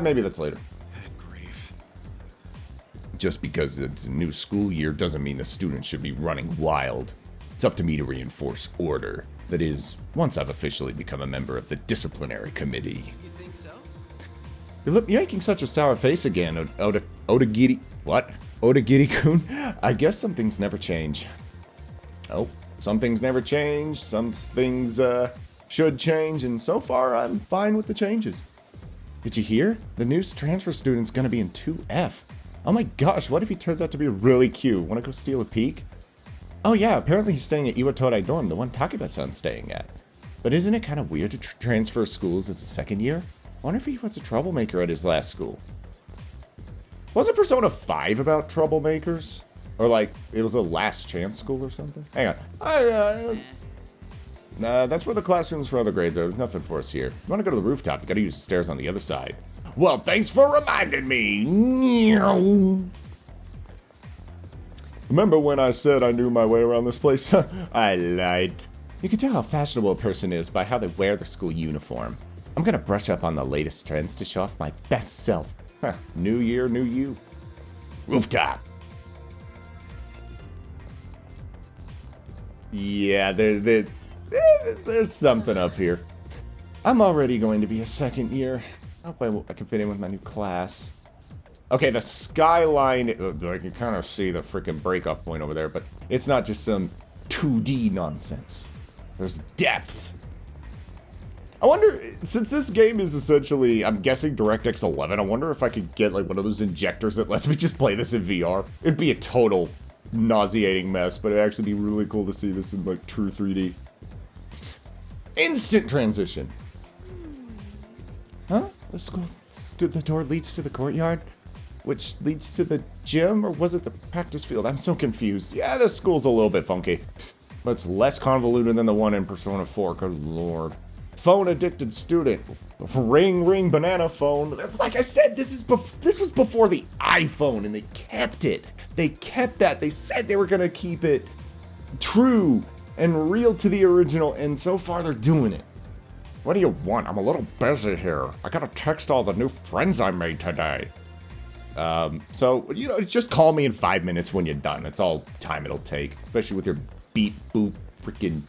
Maybe that's later. Grief. Just because it's a new school year doesn't mean the students should be running wild. It's up to me to reinforce order. That is, once I've officially become a member of the disciplinary committee. You think so? You're making such a sour face again, Odagiri. What? Odagiri-kun? I guess some things never change. Oh, some things never change. Some things, should change, and so far I'm fine with the changes. Did you hear? The new transfer student's gonna be in 2F. Oh my gosh, what if he turns out to be really cute? Wanna go steal a peek? Oh yeah, apparently he's staying at Iwatorai dorm, the one Takiba-san's staying at. But isn't it kind of weird to transfer schools as a second year? I wonder if he was a troublemaker at his last school. Wasn't Persona 5 about troublemakers? Or like, it was a last chance school or something? Hang on. Nah, that's where the classrooms for other grades are. There's nothing for us here. You want to go to the rooftop, you gotta use the stairs on the other side. Well, thanks for reminding me. Remember when I said I knew my way around this place? I lied. You can tell how fashionable a person is by how they wear their school uniform. I'm gonna brush up on the latest trends to show off my best self. Huh, new year, new you. Rooftop. Yeah, there's something up here. I'm already going to be a second year. I hope I can fit in with my new class. Okay, the skyline, I can kind of see the freaking breakoff point over there, but it's not just some 2D nonsense. There's depth. I wonder, since this game is essentially, I'm guessing DirectX 11, I wonder if I could get like one of those injectors that lets me just play this in VR. It'd be a total nauseating mess, but it'd actually be really cool to see this in like true 3D. Instant transition. Huh? The door leads to the courtyard, which leads to the gym, or was it the practice field? I'm so confused. Yeah, this school's a little bit funky, but it's less convoluted than the one in Persona 4. Good lord. Phone addicted student. Ring ring banana phone. Like I said, this was before the iPhone, and they kept it. They kept that. They said they were gonna keep it true and real to the original, and so far they're doing it. What do you want? I'm a little busy here. I gotta text all the new friends I made today. So, you know, just call me in 5 minutes when you're done. That's all time it'll take. Especially with your beep boop freaking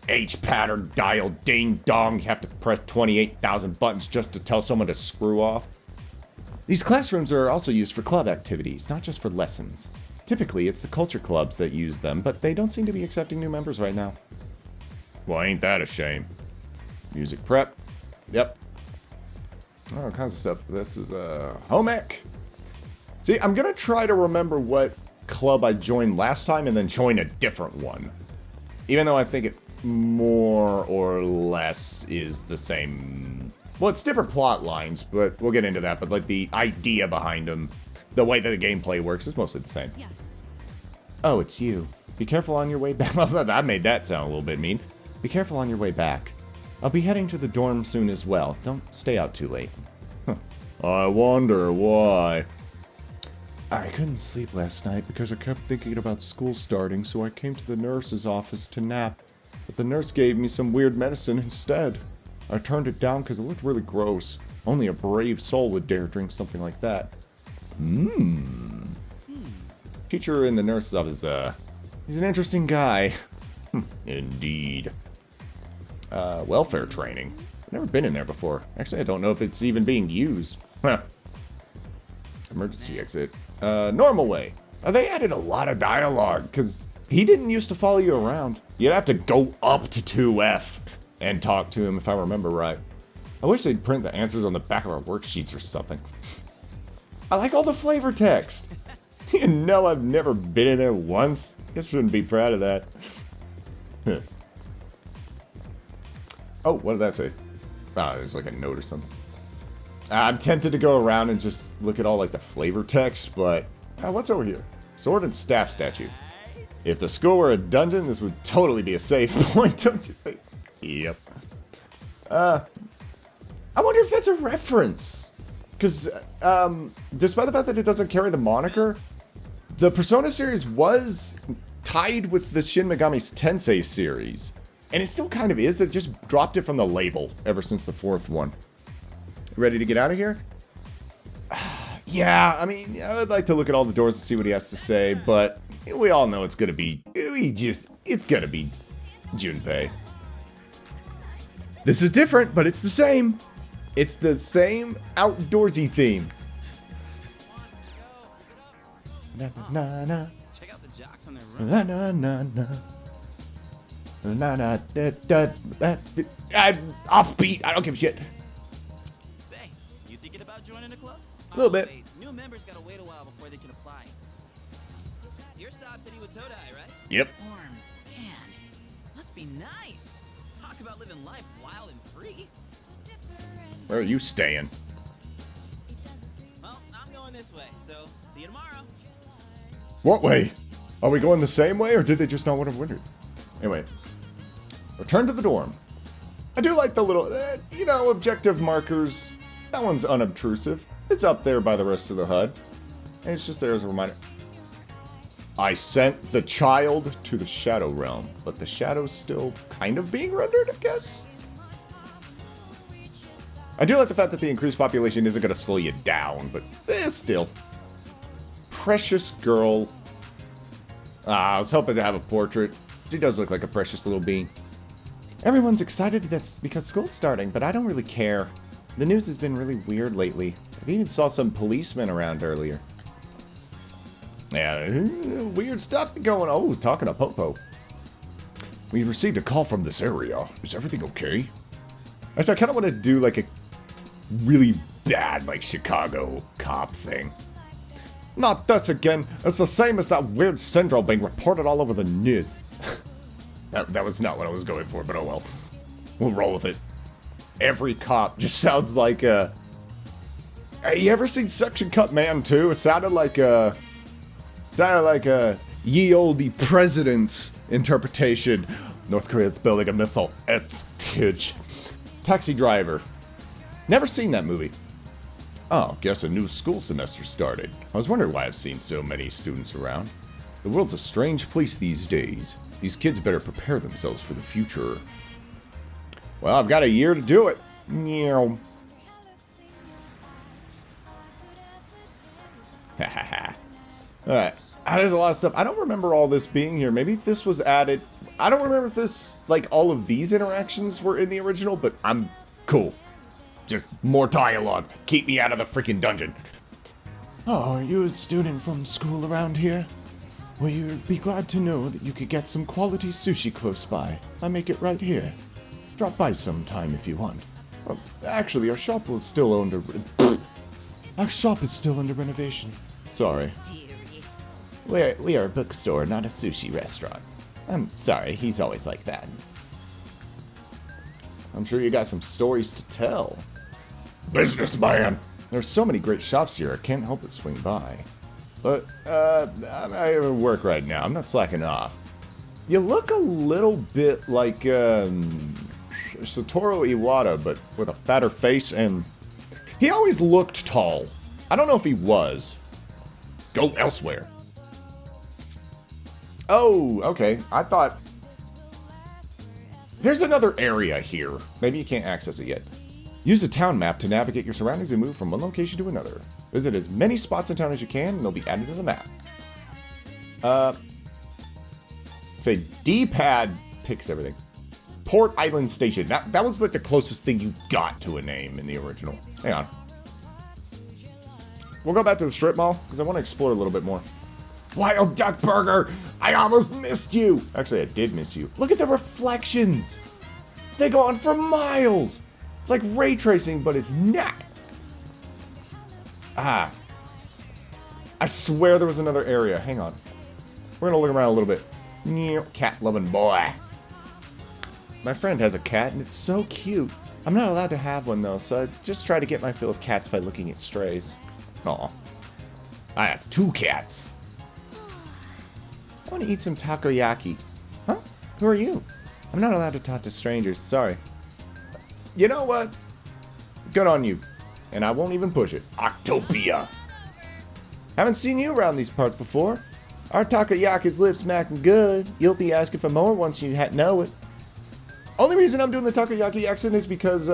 H pattern dial ding dong. You have to press 28,000 buttons just to tell someone to screw off. These classrooms are also used for club activities, not just for lessons. Typically, it's the culture clubs that use them, but they don't seem to be accepting new members right now. Well, ain't that a shame? Music prep. Yep. All kinds of stuff. This is home ec. See, I'm gonna try to remember what club I joined last time and then join a different one. Even though I think it more or less is the same. Well, it's different plot lines, but we'll get into that. But like the idea behind them, the way that the gameplay works is mostly the same. Yes. Oh, it's you. Be careful on your way back. I made that sound a little bit mean. Be careful on your way back. I'll be heading to the dorm soon as well. Don't stay out too late. Huh. I wonder why. I couldn't sleep last night because I kept thinking about school starting, so I came to the nurse's office to nap. But the nurse gave me some weird medicine instead. I turned it down because it looked really gross. Only a brave soul would dare drink something like that. Teacher in the nurse's office, he's an interesting guy. Indeed. Welfare training. I've never been in there before. Actually, I don't know if it's even being used. Huh. Emergency exit. Normal way. They added a lot of dialogue, because he didn't used to follow you around. You'd have to go up to 2F and talk to him, if I remember right. I wish they'd print the answers on the back of our worksheets or something. I like all the flavor text. You know I've never been in there once. Guess I shouldn't be proud of that. Oh, what did that say? Oh, there's like a note or something. I'm tempted to go around and just look at all like the flavor text, but what's over here? Sword and staff statue. If the school were a dungeon, this would totally be a safe point, don't you think? Yep. I wonder if that's a reference. Because, despite the fact that it doesn't carry the moniker, the Persona series was tied with the Shin Megami Tensei series. And it still kind of is. It just dropped it from the label ever since the fourth one. Ready to get out of here? Yeah, I mean, I would like to look at all the doors and see what he has to say, but we all know it's gonna be, it's gonna be Junpei. This is different, but it's the same. It's the same outdoorsy theme. Na na na. Check out the jocks on their Na na na na. Na na da da. Offbeat. I don't give a shit. Say, you thinking about joining a club? A little bit. Wait, new members gotta wait a while before they can apply. Your stop city with Todai, right? Yep. Worms, man, must be nice. Talk about living life wild and free. Where are you staying? Well, I'm going this way, so see you tomorrow. What way? Are we going the same way, or did they just not want to winter? Anyway, return to the dorm. I do like the little, objective markers. That one's unobtrusive. It's up there by the rest of the HUD. And it's just there as a reminder. I sent the child to the Shadow Realm, but the Shadow's still kind of being rendered, I guess? I do like the fact that the increased population isn't going to slow you down, but still. Precious girl. I was hoping to have a portrait. She does look like a precious little being. Everyone's excited that's because school's starting, but I don't really care. The news has been really weird lately. I even saw some policemen around earlier. Yeah, weird stuff going on. Oh, he's talking to Popo. We received a call from this area. Is everything okay? Actually, I kind of want to do like a really bad, like, Chicago cop thing. Not this again. It's the same as that weird syndrome being reported all over the news. that was not what I was going for, but oh well. We'll roll with it. Every cop just sounds like a... Hey, you ever seen Suction Cup Man 2? It sounded like a... ye olde president's interpretation. North Korea's building a missile. It's huge. Taxi Driver. Never seen that movie. Oh, guess a new school semester started. I was wondering why I've seen so many students around. The world's a strange place these days. These kids better prepare themselves for the future. Well, I've got a year to do it. Meow. Alright. There's a lot of stuff. I don't remember all this being here. Maybe this was added. I don't remember if this, like, all of these interactions were in the original, but I'm cool. Just more dialogue. Keep me out of the freaking dungeon. Oh, are you a student from school around here? Well, you'd be glad to know that you could get some quality sushi close by. I make it right here. Drop by sometime if you want. Well, actually, our shop is still under... Our shop is still under renovation. Sorry. We are a bookstore, not a sushi restaurant. I'm sorry, he's always like that. I'm sure you got some stories to tell. Businessman! There's so many great shops here, I can't help but swing by. But, I'm at work right now, I'm not slacking off. You look a little bit like, Satoru Iwata, but with a fatter face, and... He always looked tall. I don't know if he was. Go elsewhere. Oh, okay. I thought... There's another area here. Maybe you can't access it yet. Use the town map to navigate your surroundings and move from one location to another. Visit as many spots in town as you can, and they'll be added to the map. Say D-pad picks everything. Port Island Station. That was like the closest thing you got to a name in the original. Hang on. We'll go back to the strip mall, because I want to explore a little bit more. Wild Duck Burger! I almost missed you! Actually, I did miss you. Look at the reflections! They go on for miles! It's like ray tracing, but it's not. Ah. I swear there was another area. Hang on. We're gonna look around a little bit. Cat-loving boy. My friend has a cat, and it's so cute. I'm not allowed to have one, though, so I just try to get my fill of cats by looking at strays. Aw. I have 2 cats. I want to eat some takoyaki. Huh? Who are you? I'm not allowed to talk to strangers. Sorry. You know what? Good on you. And I won't even push it. Octopia. Haven't seen you around these parts before. Our takoyaki's lip smacking good. You'll be asking for more once you know it. Only reason I'm doing the takoyaki accent is because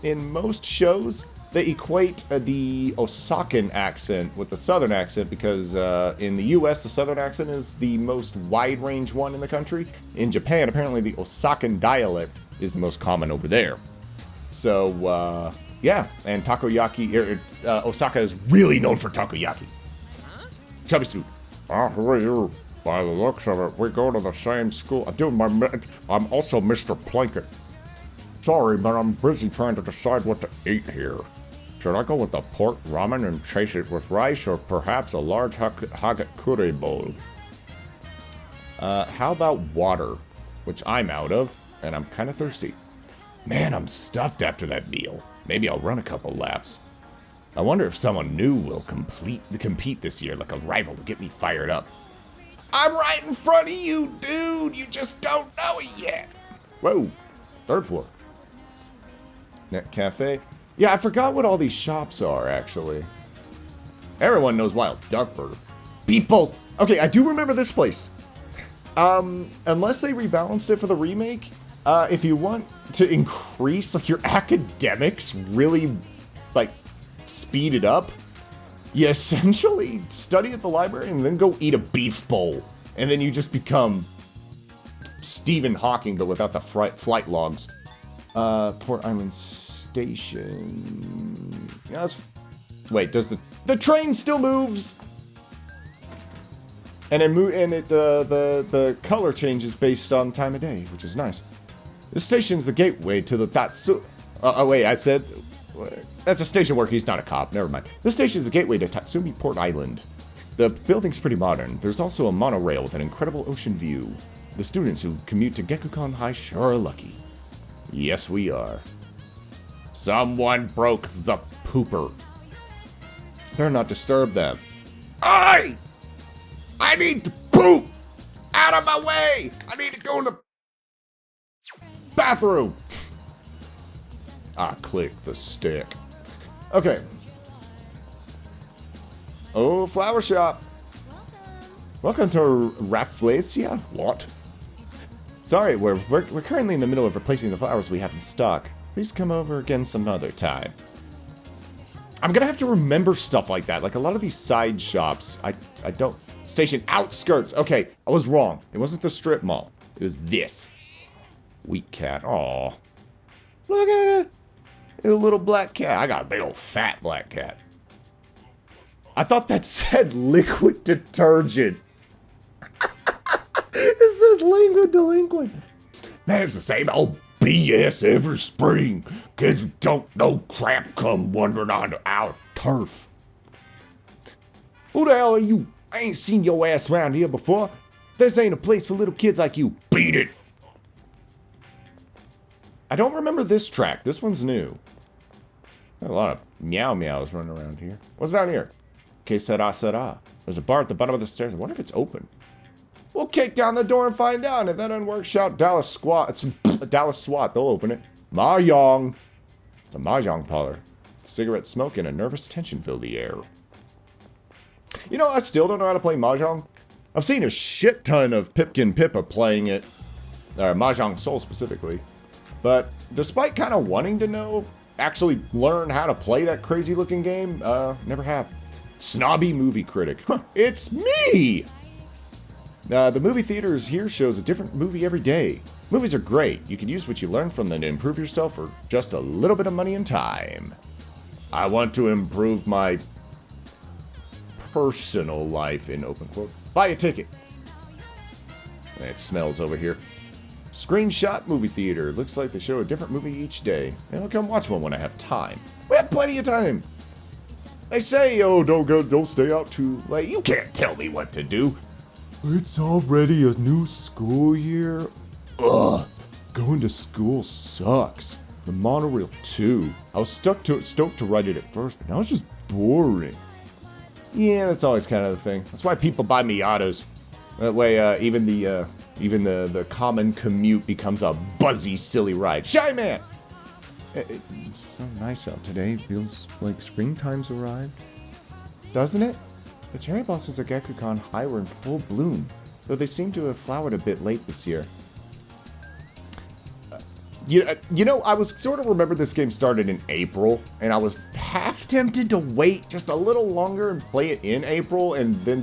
in most shows, they equate the Osakan accent with the Southern accent because in the US, the Southern accent is the most wide-range one in the country. In Japan, apparently the Osakan dialect is the most common over there. So, yeah, and takoyaki, Osaka is really known for takoyaki. Chubby Suit. Who are you? By the looks of it, we go to the same school. I'm also Mr. Plinkett. Sorry, but I'm busy trying to decide what to eat here. Should I go with the pork ramen and chase it with rice, or perhaps a large hagakure bowl? How about water? Which I'm out of, and I'm kind of thirsty. Man, I'm stuffed after that meal. Maybe I'll run a couple laps. I wonder if someone new will compete this year, like a rival to get me fired up. I'm right in front of you, dude! You just don't know it yet! Whoa, 3rd floor. Net Cafe. Yeah, I forgot what all these shops are, actually. Everyone knows Wild Duck Burger. People Okay, I do remember this place. Unless they rebalanced it for the remake, if you want to increase like your academics, really like speed it up, you essentially study at the library and then go eat a beef bowl, and then you just become Stephen Hawking, but without the flight logs. Port Island Station. Yeah, wait, does the train still moves? And the color changes based on time of day, which is nice. This station's the gateway to the Tatsu. Oh wait, I said that's a station where he's not a cop. Never mind. This station's the gateway to Tatsumi Port Island. The building's pretty modern. There's also a monorail with an incredible ocean view. The students who commute to Gekukan High sure are lucky. Yes, we are. Someone broke the pooper. Better not disturb them. I need to poop! Out of my way! I need to go to the bathroom! I click the stick. Okay. Oh, flower shop. Welcome to Rafflesia? What? Sorry, we're currently in the middle of replacing the flowers we have in stock. Please come over again some other time. I'm gonna have to remember stuff like that. Like a lot of these side shops, I don't... Station outskirts. Okay, I was wrong. It wasn't the strip mall. It was this. Weak cat. Aw. Look at it. A little black cat. I got a big old fat black cat. I thought that said liquid detergent. It says liquid delinquent. Man, it's the same old BS every spring. Kids who don't know crap come wandering onto our turf. Who the hell are you? I ain't seen your ass around here before. This ain't a place for little kids like you. Beat it! I don't remember this track. This one's new. Got a lot of meow meows running around here. What's down here? Que sera sera. There's a bar at the bottom of the stairs. I wonder if it's open. We'll kick down the door and find out. If that doesn't work, shout Dallas Squat. It's a Dallas SWAT. They'll open it. Mahjong. It's a mahjong parlor. Cigarette smoke and a nervous tension fill the air. You know, I still don't know how to play Mahjong. I've seen a shit ton of Pipkin Pippa playing it. Mahjong Soul specifically. But despite kind of wanting to know, actually learn how to play that crazy looking game, never have. Snobby movie critic. Huh, it's me! The movie theaters here shows a different movie every day. Movies are great. You can use what you learn from them to improve yourself for just a little bit of money and time. I want to improve my personal life, in open quotes. Buy a ticket. It smells over here. Screenshot movie theater. Looks like they show a different movie each day. And I'll come watch one when I have time. We have plenty of time. They say, oh, don't stay out too late. You can't tell me what to do. It's already a new school year. Ugh. Going to school sucks. The monorail too. I was stoked to ride it at first, but now it's just boring. Yeah, that's always kind of the thing. That's why people buy Miatas. That way, even the common commute becomes a buzzy, silly ride. Shy Man! It's so nice out today. Feels like springtime's arrived. Doesn't it? The cherry blossoms at Gekukan High were in full bloom, though they seem to have flowered a bit late this year. You know, I was sort of remember this game started in April, and I was half tempted to wait just a little longer and play it in April, and then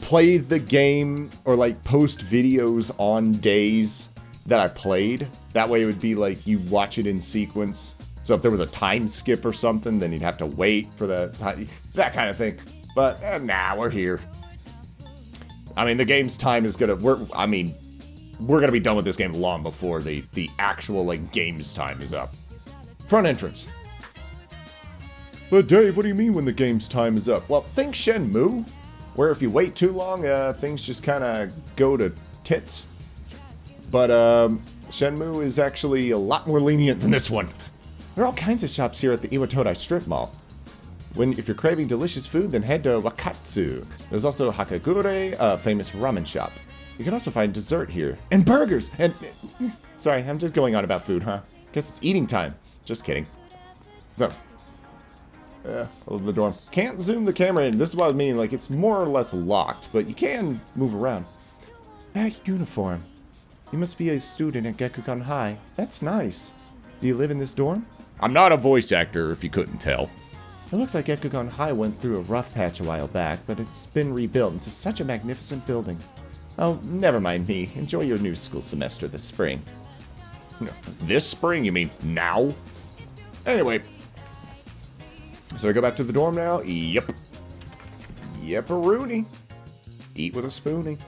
play the game or like post videos on days that I played. That way it would be like you watch it in sequence. So if there was a time skip or something, then you'd have to wait for that kind of thing. But nah, we're here. I mean, the game's time is gonna. We're gonna be done with this game long before the actual like game's time is up. Front entrance. But Dave, what do you mean when the game's time is up? Well, think Shenmue, where if you wait too long, things just kind of go to tits. But Shenmue is actually a lot more lenient than this one. There are all kinds of shops here at the Iwatodai Strip Mall. If you're craving delicious food, then head to Wakatsu. There's also Hakagure, a famous ramen shop. You can also find dessert here. And burgers! And... Sorry, I'm just going on about food, huh? Guess it's eating time. Just kidding. So, Yeah, I love the dorm. Can't zoom the camera in. This is what I mean. Like, it's more or less locked, but you can move around. That uniform. You must be a student at Gekukan High. That's nice. Do you live in this dorm? I'm not a voice actor, if you couldn't tell. It looks like Gekukan High went through a rough patch a while back, but it's been rebuilt into such a magnificent building. Oh, never mind me. Enjoy your new school semester this spring. This spring? You mean now? Anyway. So I go back to the dorm now? Yep. Yep-a-rooney. Eat with a spoonie.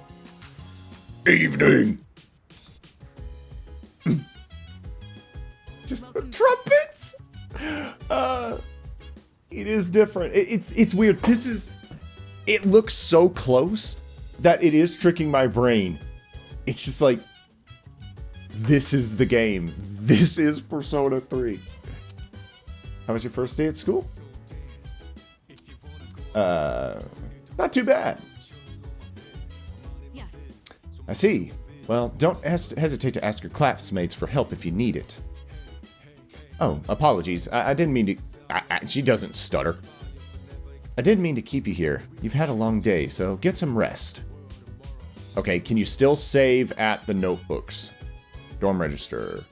Evening! Just the trumpets! It is different. It's weird. It looks so close that it is tricking my brain. It's just like, this is the game. This is Persona 3. How was your first day at school? Not too bad. Yes. I see. Well, don't hesitate to ask your classmates for help if you need it. Oh, apologies. I didn't mean to... she doesn't stutter. I didn't mean to keep you here. You've had a long day, so get some rest. Okay, can you still save at the notebooks? Dorm register.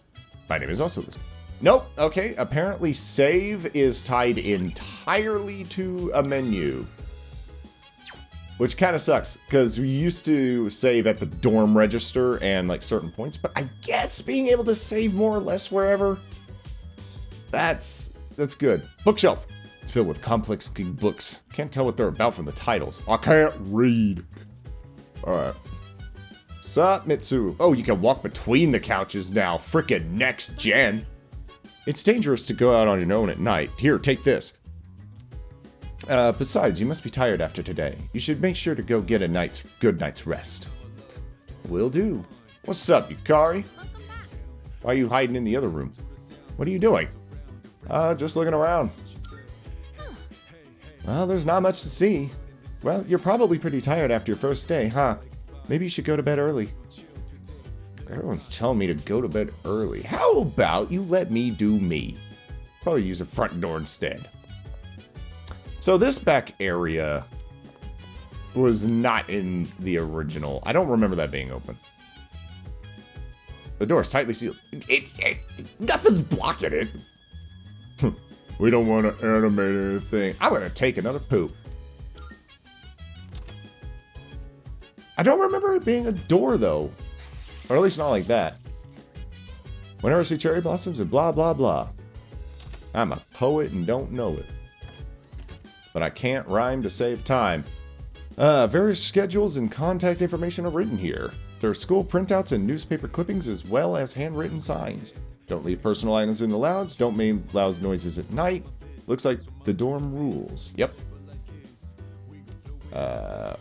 My name is also listed. Nope. Okay, apparently save is tied entirely to a menu. Which kind of sucks, because we used to save at the dorm register and like certain points, but I guess being able to save more or less wherever, that's good. Bookshelf. It's filled with complex looking books. Can't tell what they're about from the titles. I can't read. Alright. Sup, Mitsu? Oh, you can walk between the couches now. Frickin' next gen. It's dangerous to go out on your own at night. Here, take this. Besides, you must be tired after today. You should make sure to go get a good night's rest. Will do. What's up, Yukari? Why are you hiding in the other room? What are you doing? Just looking around. Well, there's not much to see. Well, you're probably pretty tired after your first day, huh? Maybe you should go to bed early. Everyone's telling me to go to bed early. How about you let me do me? Probably use a front door instead. So this back area was not in the original. I don't remember that being open. The door is tightly sealed. Nothing's blocking it. We don't want to animate anything. I'm gonna take another poop. I don't remember it being a door though. Or at least not like that. Whenever I see cherry blossoms and blah blah blah. I'm a poet and don't know it. But I can't rhyme to save time. Various schedules and contact information are written here. There are school printouts and newspaper clippings as well as handwritten signs. Don't leave personal items in the louds. Don't make loud noises at night. Looks like the dorm rules. Yep.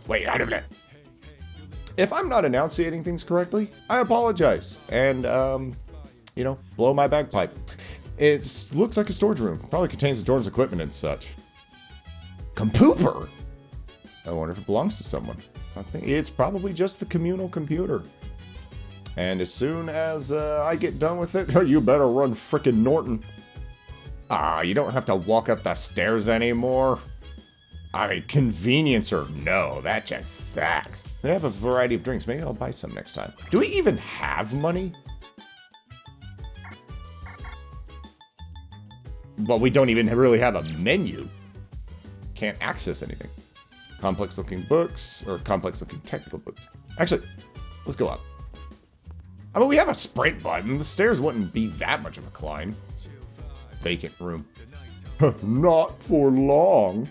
Wait a minute. If I'm not enunciating things correctly, I apologize. And, you know, blow my bagpipe. It looks like a storage room. Probably contains the dorm's equipment and such. Compooper? I wonder if it belongs to someone. I think it's probably just the communal computer. And as soon as I get done with it, you better run frickin' Norton. You don't have to walk up the stairs anymore. I mean, convenience or no, that just sucks. They have a variety of drinks. Maybe I'll buy some next time. Do we even have money? Well, we don't even really have a menu. Can't access anything. Complex looking books, or complex looking technical books. Actually, let's go up. I mean, we have a sprint button. The stairs wouldn't be that much of a climb. Vacant room. Not for long.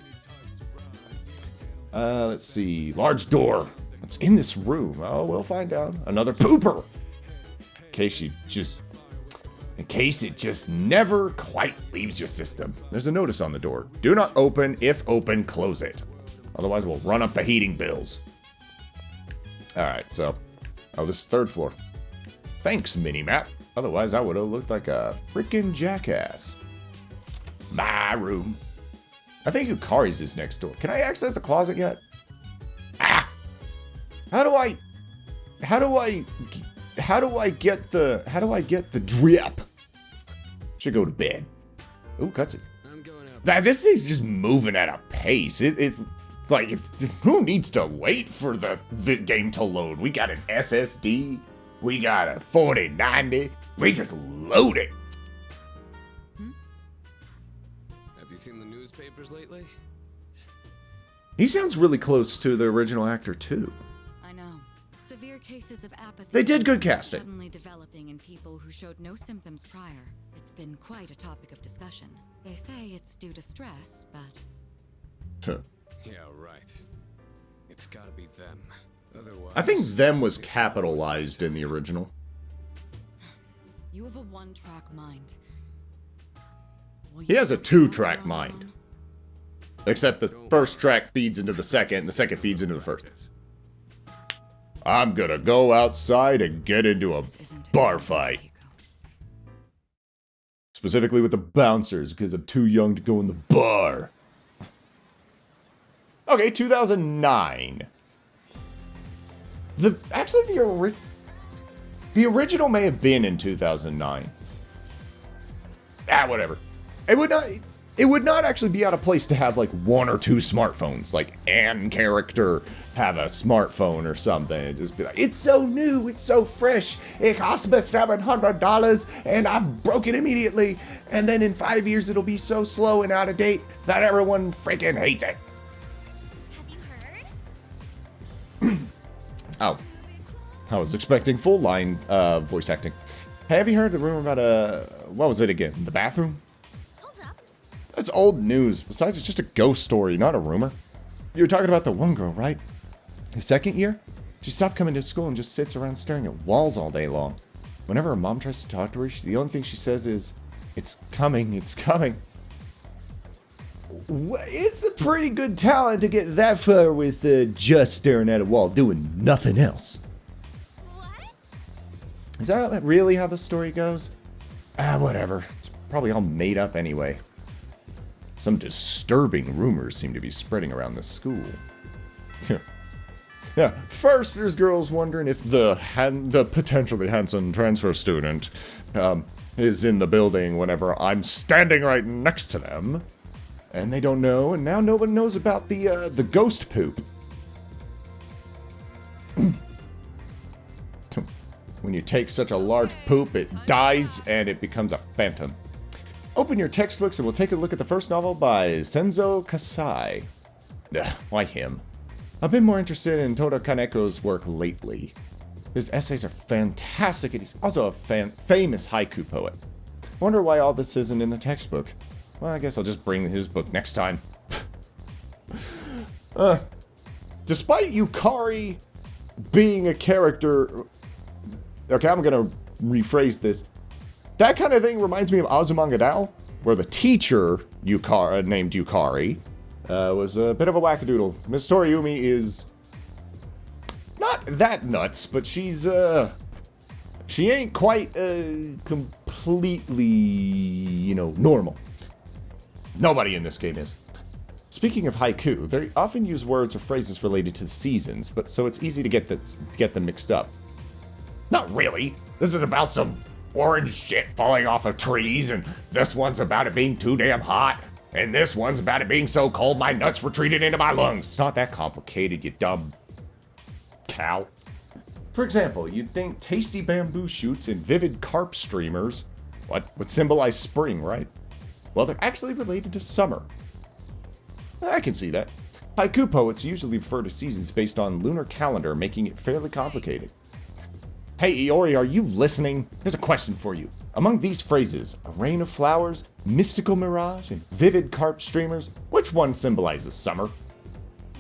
Let's see. Large door. What's in this room? Oh, we'll find out. Another pooper. In case it just never quite leaves your system. There's a notice on the door. Do not open. If open, close it. Otherwise, we'll run up the heating bills. Alright, so. Oh, this is third floor. Thanks, minimap. Otherwise, I would have looked like a freaking jackass. My room. I think Yukari's is next door. Can I access the closet yet? Ah! How do I get the drip? Should go to bed. Ooh, cutscene. I'm going out This thing's just moving at a pace. It's like, who needs to wait for the game to load? We got an SSD. We got a 4090. We just load it. Have you seen the newspapers lately? He sounds really close to the original actor, too. I know. Severe cases of apathy. They did good seem to be casting. Suddenly developing in people who showed no symptoms prior. It's been quite a topic of discussion. They say it's due to stress, but Yeah, right. It's gotta be them. Otherwise, I think them was it's capitalized in the original. you have a one-track mind. Will He you has a figure out two-track your mind. own? Except the first track feeds into the second, and the second feeds into the first. I'm gonna go outside and get into a This isn't bar an fight. Keiko. Specifically with the bouncers, because I'm too young to go in the bar. Okay, 2009. The original may have been in 2009. Whatever. It would not actually be out of place to have like one or two smartphones, like an character have a smartphone or something. It'd just be like, it's so new, it's so fresh, it cost me $700 and I broke it immediately. And then in 5 years it'll be so slow and out of date that everyone freaking hates it. Have you heard? Oh, I was expecting full line voice acting. Have you heard the rumor about what was it again? The bathroom? Hold up. That's old news. Besides, it's just a ghost story, not a rumor. You were talking about the one girl, right? The second year? She stopped coming to school and just sits around staring at walls all day long. Whenever her mom tries to talk to her, the only thing she says is, "It's coming, it's coming." It's a pretty good talent to get that far with just staring at a wall, doing nothing else. What? Is that really how the story goes? Whatever. It's probably all made up anyway. Some disturbing rumors seem to be spreading around the school. Yeah, first there's girls wondering if the potentially handsome transfer student is in the building whenever I'm standing right next to them. And they don't know, and now no one knows about the ghost poop. When you take such a large poop, it dies and it becomes a phantom. Open your textbooks and we'll take a look at the first novel by Senzo Kasai. Why him? I've been more interested in Toda Kaneko's work lately. His essays are fantastic and he's also a famous haiku poet. Wonder why all this isn't in the textbook. Well, I guess I'll just bring his book next time. Despite Yukari being a character... Okay, I'm gonna rephrase this. That kind of thing reminds me of Azumanga Daioh, where the teacher, named Yukari, was a bit of a wackadoodle. Miss Toriumi is not that nuts, but she's, she ain't quite, completely, normal. Nobody in this game is. Speaking of haiku, they often use words or phrases related to the seasons, but so it's easy to get them mixed up. Not really. This is about some orange shit falling off of trees, and this one's about it being too damn hot, and this one's about it being so cold my nuts retreated into my lungs. It's not that complicated, you dumb cow. For example, you'd think tasty bamboo shoots and vivid carp streamers would symbolize spring, right? Well, they're actually related to summer. I can see that. Haiku poets usually refer to seasons based on lunar calendar, making it fairly complicated. Hey, Iori, are you listening? Here's a question for you. Among these phrases, a rain of flowers, mystical mirage, and vivid carp streamers, which one symbolizes summer?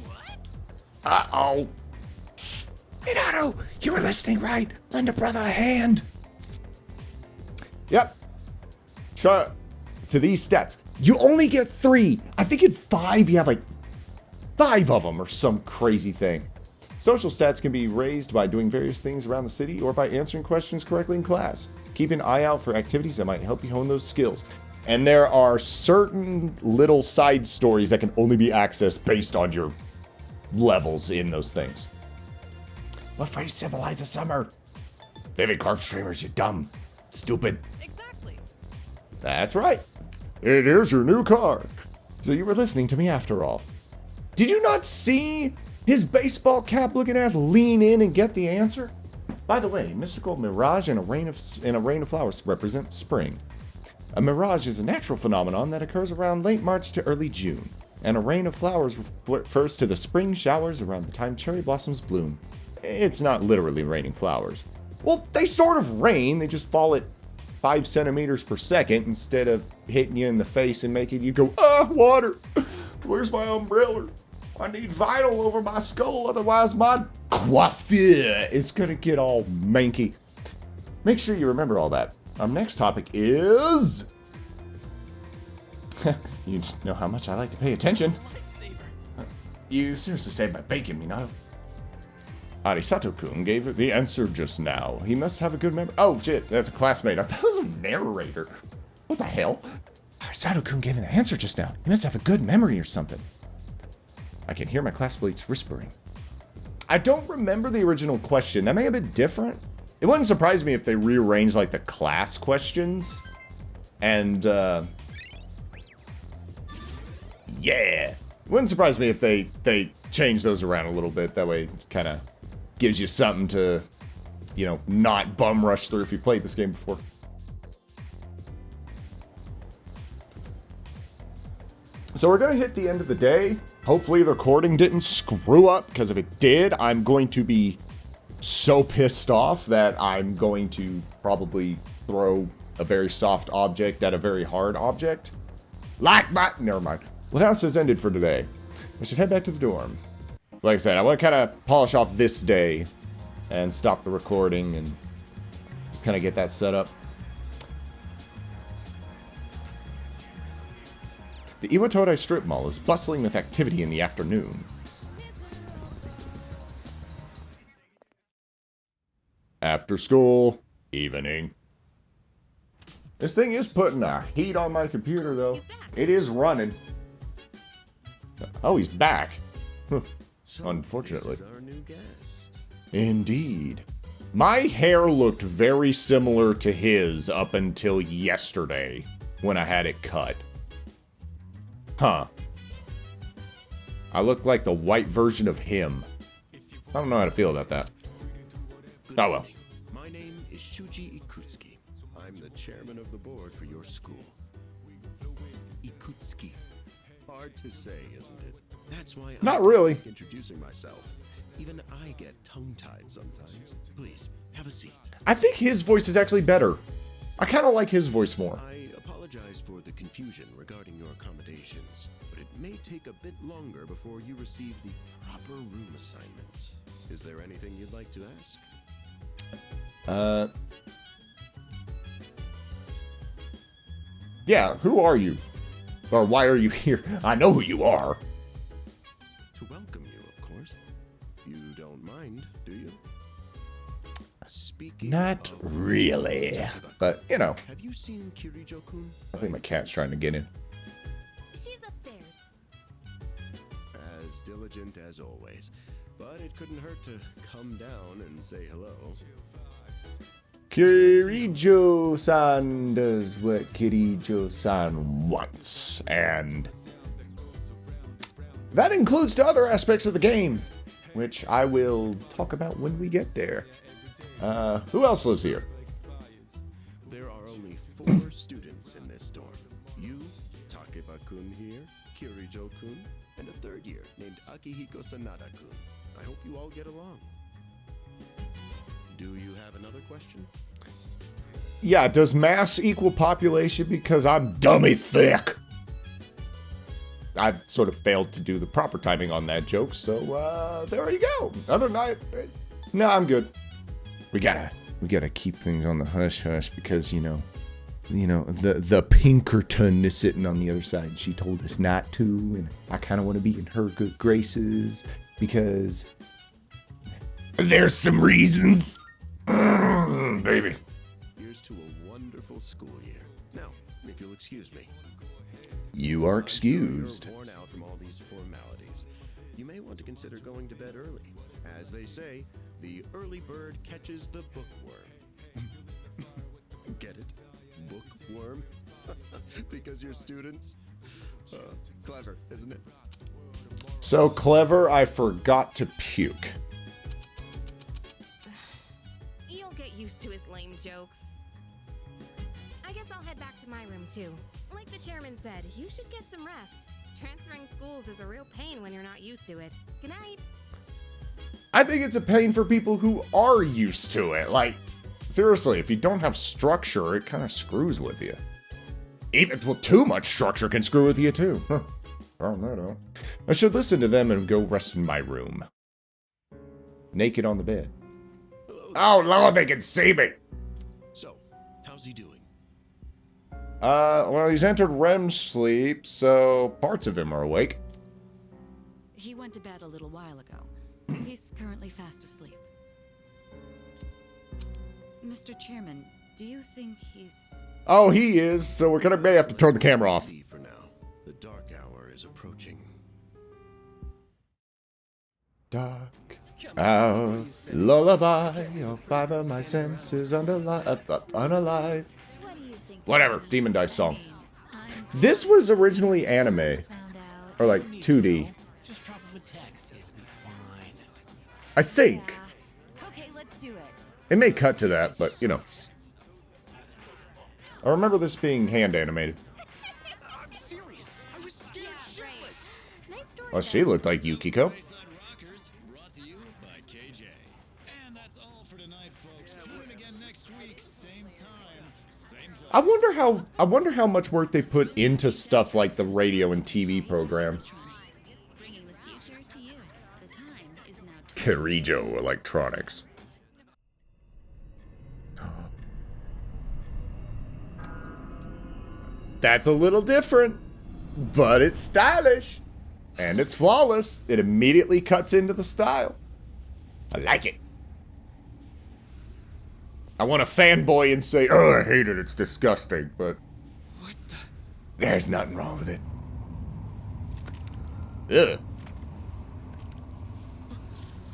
What? Uh-oh. Minato, you were listening, right? Lend a brother a hand. Yep. Sure. To these stats, you only get 3. I think in 5 you have like 5 of them or some crazy thing. Social stats can be raised by doing various things around the city or by answering questions correctly in class. Keep an eye out for activities that might help you hone those skills. And there are certain little side stories that can only be accessed based on your levels in those things. What phrase symbolizes summer? Vivid carp streamers, you dumb. Stupid. Exactly. That's right. And here's your new card. So you were listening to me after all. Did you not see his baseball cap looking ass lean in and get the answer? By the way, mystical mirage and a rain of flowers represent spring. A mirage is a natural phenomenon that occurs around late March to early June, and a rain of flowers refers to the spring showers around the time cherry blossoms bloom. It's not literally raining flowers. Well, they sort of rain, they just fall at 5 centimeters per second instead of hitting you in the face and making you go, water! Where's my umbrella? I need vinyl over my skull, otherwise my coiffure is gonna get all manky. Make sure you remember all that. Our next topic is... You know how much I like to pay attention. You seriously saved my bacon, Minato. Arisato-kun gave the answer just now. He must have a good memory. Oh, shit, that's a classmate. I thought it was a narrator. What the hell? Arisato-kun gave the answer just now. He must have a good memory or something. I can hear my classmates whispering. I don't remember the original question. That may have been different. It wouldn't surprise me if they rearranged, like, the class questions. And, yeah. It wouldn't surprise me if they changed those around a little bit. That way, it kind of gives you something to, you know, not bum rush through if you played this game before. So we're going to hit the end of the day. Hopefully the recording didn't screw up, because if it did, I'm going to be so pissed off that I'm going to probably throw a very soft object at a very hard object. Never mind. Well, class has ended for today. I should head back to the dorm. Like I said, I want to kind of polish off this day and stop the recording and just kind of get that set up. The Iwatodai strip mall is bustling with activity in the afternoon. After school, evening. This thing is putting a heat on my computer, though. It is running. Oh, he's back. Unfortunately. This is our new guest. Indeed. My hair looked very similar to his up until yesterday when I had it cut. Huh. I look like the white version of him. I don't know how to feel about that. Oh well. My name is Shuji Ikutsuki. I'm the chairman of the board for your school. Ikutsuki. Hard to say, isn't it? That's why Not I'm really. Introducing myself. Even I get tongue-tied sometimes. Please, have a seat. I think his voice is actually better. I kind of like his voice more. I apologize for the confusion regarding your accommodations, but it may take a bit longer before you receive the proper room assignment. Is there anything you'd like to ask? Yeah, who are you? Or why are you here? I know who you are. To welcome you, of course. You don't mind, do you? Speaking Not of really. Takiba-kun, But, you know, have you seen Kirijo-kun? I think my cat's trying to get in. She's upstairs. As diligent as always. But it couldn't hurt to come down and say hello. Kirijo-san does what Kirijo-san wants, and that includes to other aspects of the game, which I will talk about when we get there. Who else lives here? There are only 4 students in this dorm. You, Takeba-kun here, Kirijo-kun, and a third year named Akihiko Sanada-kun. I hope you all get along. Do you have another question? Yeah, does mass equal population because I'm dummy thick? I sort of failed to do the proper timing on that joke, so there you go. Other than that, no, I'm good. We gotta keep things on the hush hush because you know the Pinkerton is sitting on the other side. And she told us not to, and I kind of want to be in her good graces because there's some reasons. Baby. Here's to a wonderful school year. Now, if you'll excuse me. You are I'm sure you're excused. worn out from all these formalities. You may want to consider going to bed early. As they say, the early bird catches the bookworm. Get it? Bookworm? Because you're students? Clever, isn't it? So clever, I forgot to puke. You'll get used to his lame jokes. I guess I'll head back to my room too. Like the chairman said, you should get some rest. Transferring schools is a real pain when you're not used to it. Good night. I think it's a pain for people who are used to it. Like, seriously, if you don't have structure, it kind of screws with you. Even well, too much structure can screw with you too. Huh. Found that out. I should listen to them and go rest in my room. Naked on the bed. Oh Lord, they can see me. So, how's he doing? Well, he's entered REM sleep, so parts of him are awake. He went to bed a little while ago. He's currently fast asleep. Mr. Chairman, do you think he's... Oh, he is, so we're gonna may have to turn the camera off. See for now. The dark hour is approaching. Dark hour, lullaby, all five of my senses unalive. Whatever, Demon Dice song. This was originally anime, or like 2D. Just drop him a text. It'll be fine. I think. Okay, let's do it. It may cut to that, but you know. I remember this being hand animated. I'm serious. I was scared shitless. Nice story. Well, she looked like Yukiko. Rockers, brought to you by KJ. And that's all for tonight, folks. Tune in again next week, same time, same place. I wonder how much work they put into stuff like the radio and TV programs. Bringing the future to you. The time is now Kirijo Electronics. That's a little different, but it's stylish. And it's flawless. It immediately cuts into the style. I like it. I want to fanboy and say, oh, I hate it, it's disgusting, but What the? there's nothing wrong with it. Ugh.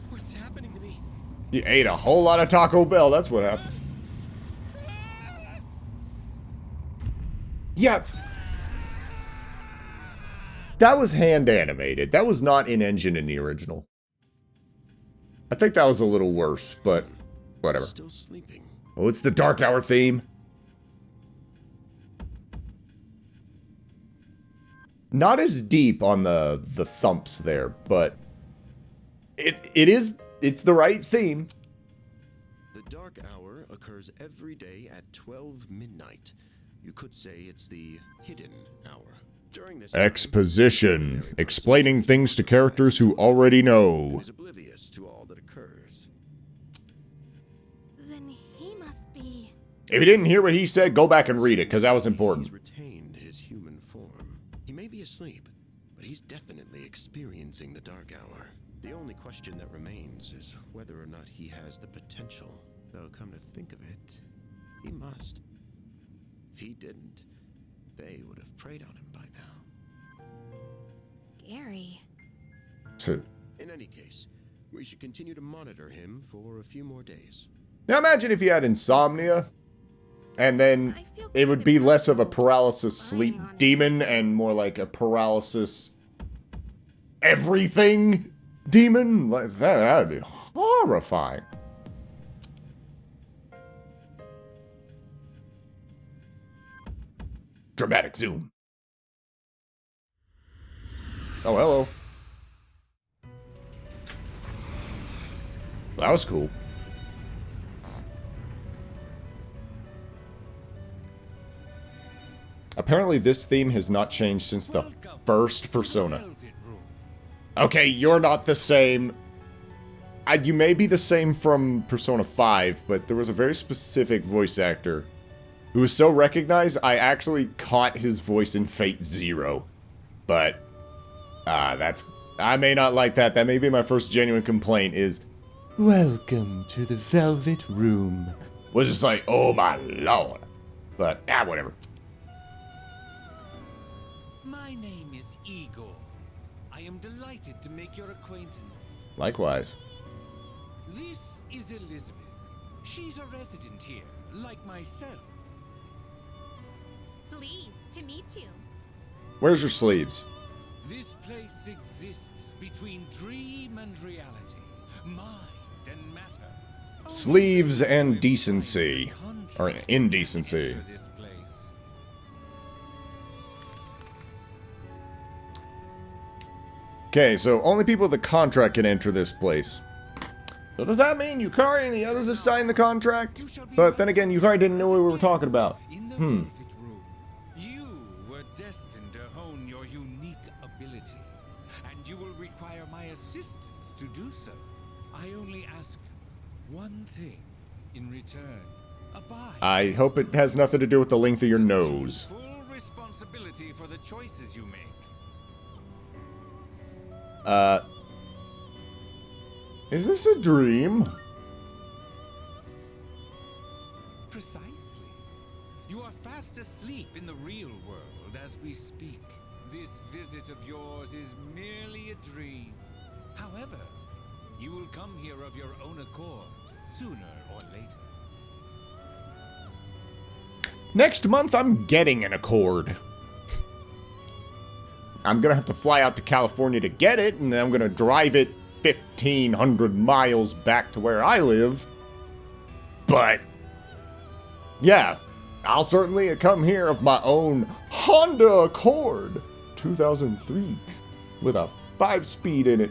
What's happening to me? You ate a whole lot of Taco Bell, that's what happened. Yeah. That was hand animated. That was not in engine in the original. I think that was a little worse, but whatever. Still sleeping. Oh, it's the Dark Hour theme. Not as deep on the thumps there, but it's the right theme. The dark hour occurs every day at 12 midnight. You could say it's the hidden hour. During this time, Exposition. Explaining things to characters who already know. is oblivious to all that occurs. Then he must be... If you didn't hear what he said, go back and read it, because that was important. He's retained his human form. He may be asleep, but he's definitely experiencing the dark hour. The only question that remains is whether or not he has the potential. Though, come to think of it, he must. If he didn't, they would have preyed on him by now. Scary. In any case, we should continue to monitor him for a few more days. Now imagine if you had insomnia, and then it would be less of a paralysis sleep demon and more like a paralysis everything demon. Like that'd be horrifying. Dramatic zoom. Oh, hello. That was cool. Apparently this theme has not changed since the first Persona. Velvet room. Okay, you're not the same. You may be the same from Persona 5, but there was a very specific voice actor who was so recognized, I actually caught his voice in Fate Zero. But, I may not like that. That may be my first genuine complaint is, welcome to the Velvet Room. Was just like, oh my lord. But, whatever. My name is Igor. I am delighted to make your acquaintance. Likewise. This is Elizabeth. She's a resident here, like myself. Pleased to meet you. Where's your sleeves? This place exists between dream and reality, mind and matter. Sleeves and decency. Or indecency. This place. Okay, so only people with a contract can enter this place. So does that mean Yukari and the others have signed the contract? But then again, Yukari didn't know what we were talking about. In the Velvet Room, you were destined to hone your unique ability, and you will require my assistance to do so. I only ask one thing in return. Abide. I hope it has nothing to do with the length of your nose. Full responsibility for the choices you make. Is this a dream? Precisely. You are fast asleep in the real world as we speak. This visit of yours is merely a dream. However, you will come here of your own accord, sooner or later. Next month, I'm getting an Accord. I'm gonna have to fly out to California to get it, and then I'm gonna drive it 1,500 miles back to where I live. But, yeah, I'll certainly come here of my own Honda Accord 2003 with a 5-speed in it.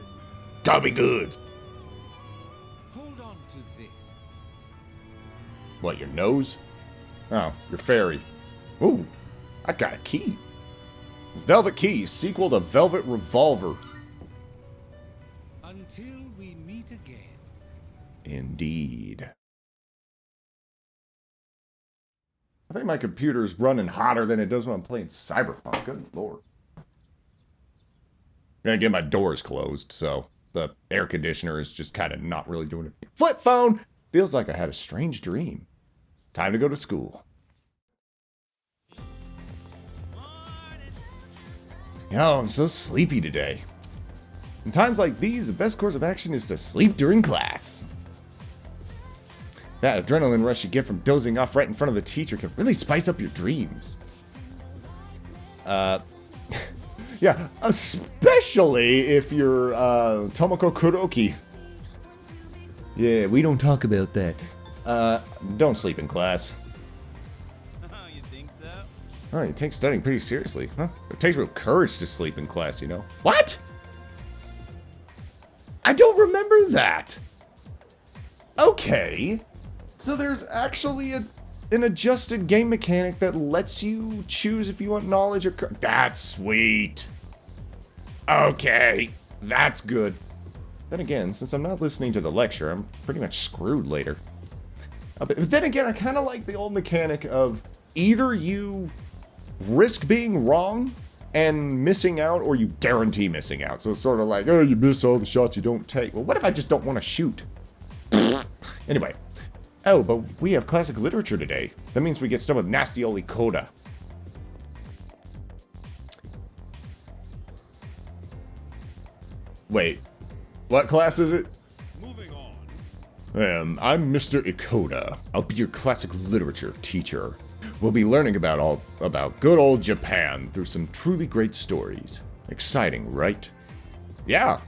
Gotta be good. Hold on to this. What, your nose? Oh, your fairy. Ooh, I got a key. Velvet Key, sequel to Velvet Revolver. Until we meet again. Indeed. I think my computer's running hotter than it does when I'm playing Cyberpunk. Good lord. Gonna get my doors closed, so the air conditioner is just kind of not really doing it. Flip phone! Feels like I had a strange dream. Time to go to school. Oh, I'm so sleepy today. In times like these, the best course of action is to sleep during class. That adrenaline rush you get from dozing off right in front of the teacher can really spice up your dreams. Yeah, especially if you're Tomoko Kuroki. Yeah, we don't talk about that. Don't sleep in class. Oh, you think so? Oh, you take studying pretty seriously, huh? It takes real courage to sleep in class, you know. What? I don't remember that. Okay. So there's actually an adjusted game mechanic that lets you choose if you want knowledge or... That's sweet. Okay. That's good. Then again, since I'm not listening to the lecture, I'm pretty much screwed later. But then again, I kind of like the old mechanic of either you risk being wrong and missing out, or you guarantee missing out. So it's sort of like, oh, you miss all the shots you don't take. Well, what if I just don't want to shoot? Anyway. Oh, but we have classic literature today. That means we get stuff with nasty Oli Coda. Wait. What class is it? Moving on. I'm Mr. Ikoda. I'll be your classic literature teacher. We'll be learning about good old Japan through some truly great stories. Exciting, right? Yeah.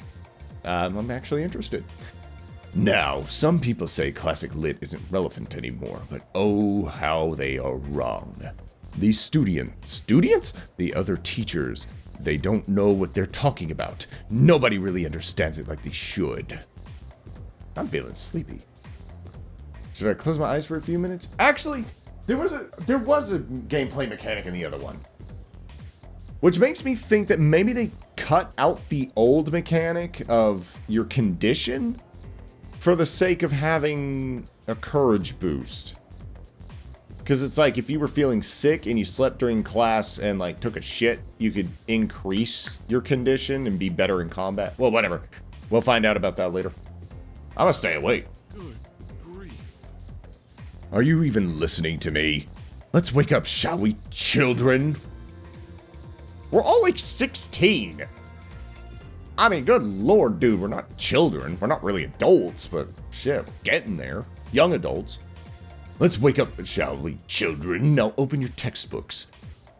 I'm actually interested. Now, some people say classic lit isn't relevant anymore, but oh, how they are wrong. These students? The other teachers, they don't know what they're talking about. Nobody really understands it like they should. I'm feeling sleepy. Should I close my eyes for a few minutes? Actually, there was a gameplay mechanic in the other one. Which makes me think that maybe they cut out the old mechanic of your condition for the sake of having a courage boost. Because it's like, if you were feeling sick and you slept during class and, like, took a shit, you could increase your condition and be better in combat. Well, whatever. We'll find out about that later. I'm gonna stay awake. Good grief. Are you even listening to me? Let's wake up, shall we, children? We're all like 16. I mean, good lord, dude, we're not children. We're not really adults, but shit, we're getting there. Young adults. Let's wake up, shall we, children? Now open your textbooks.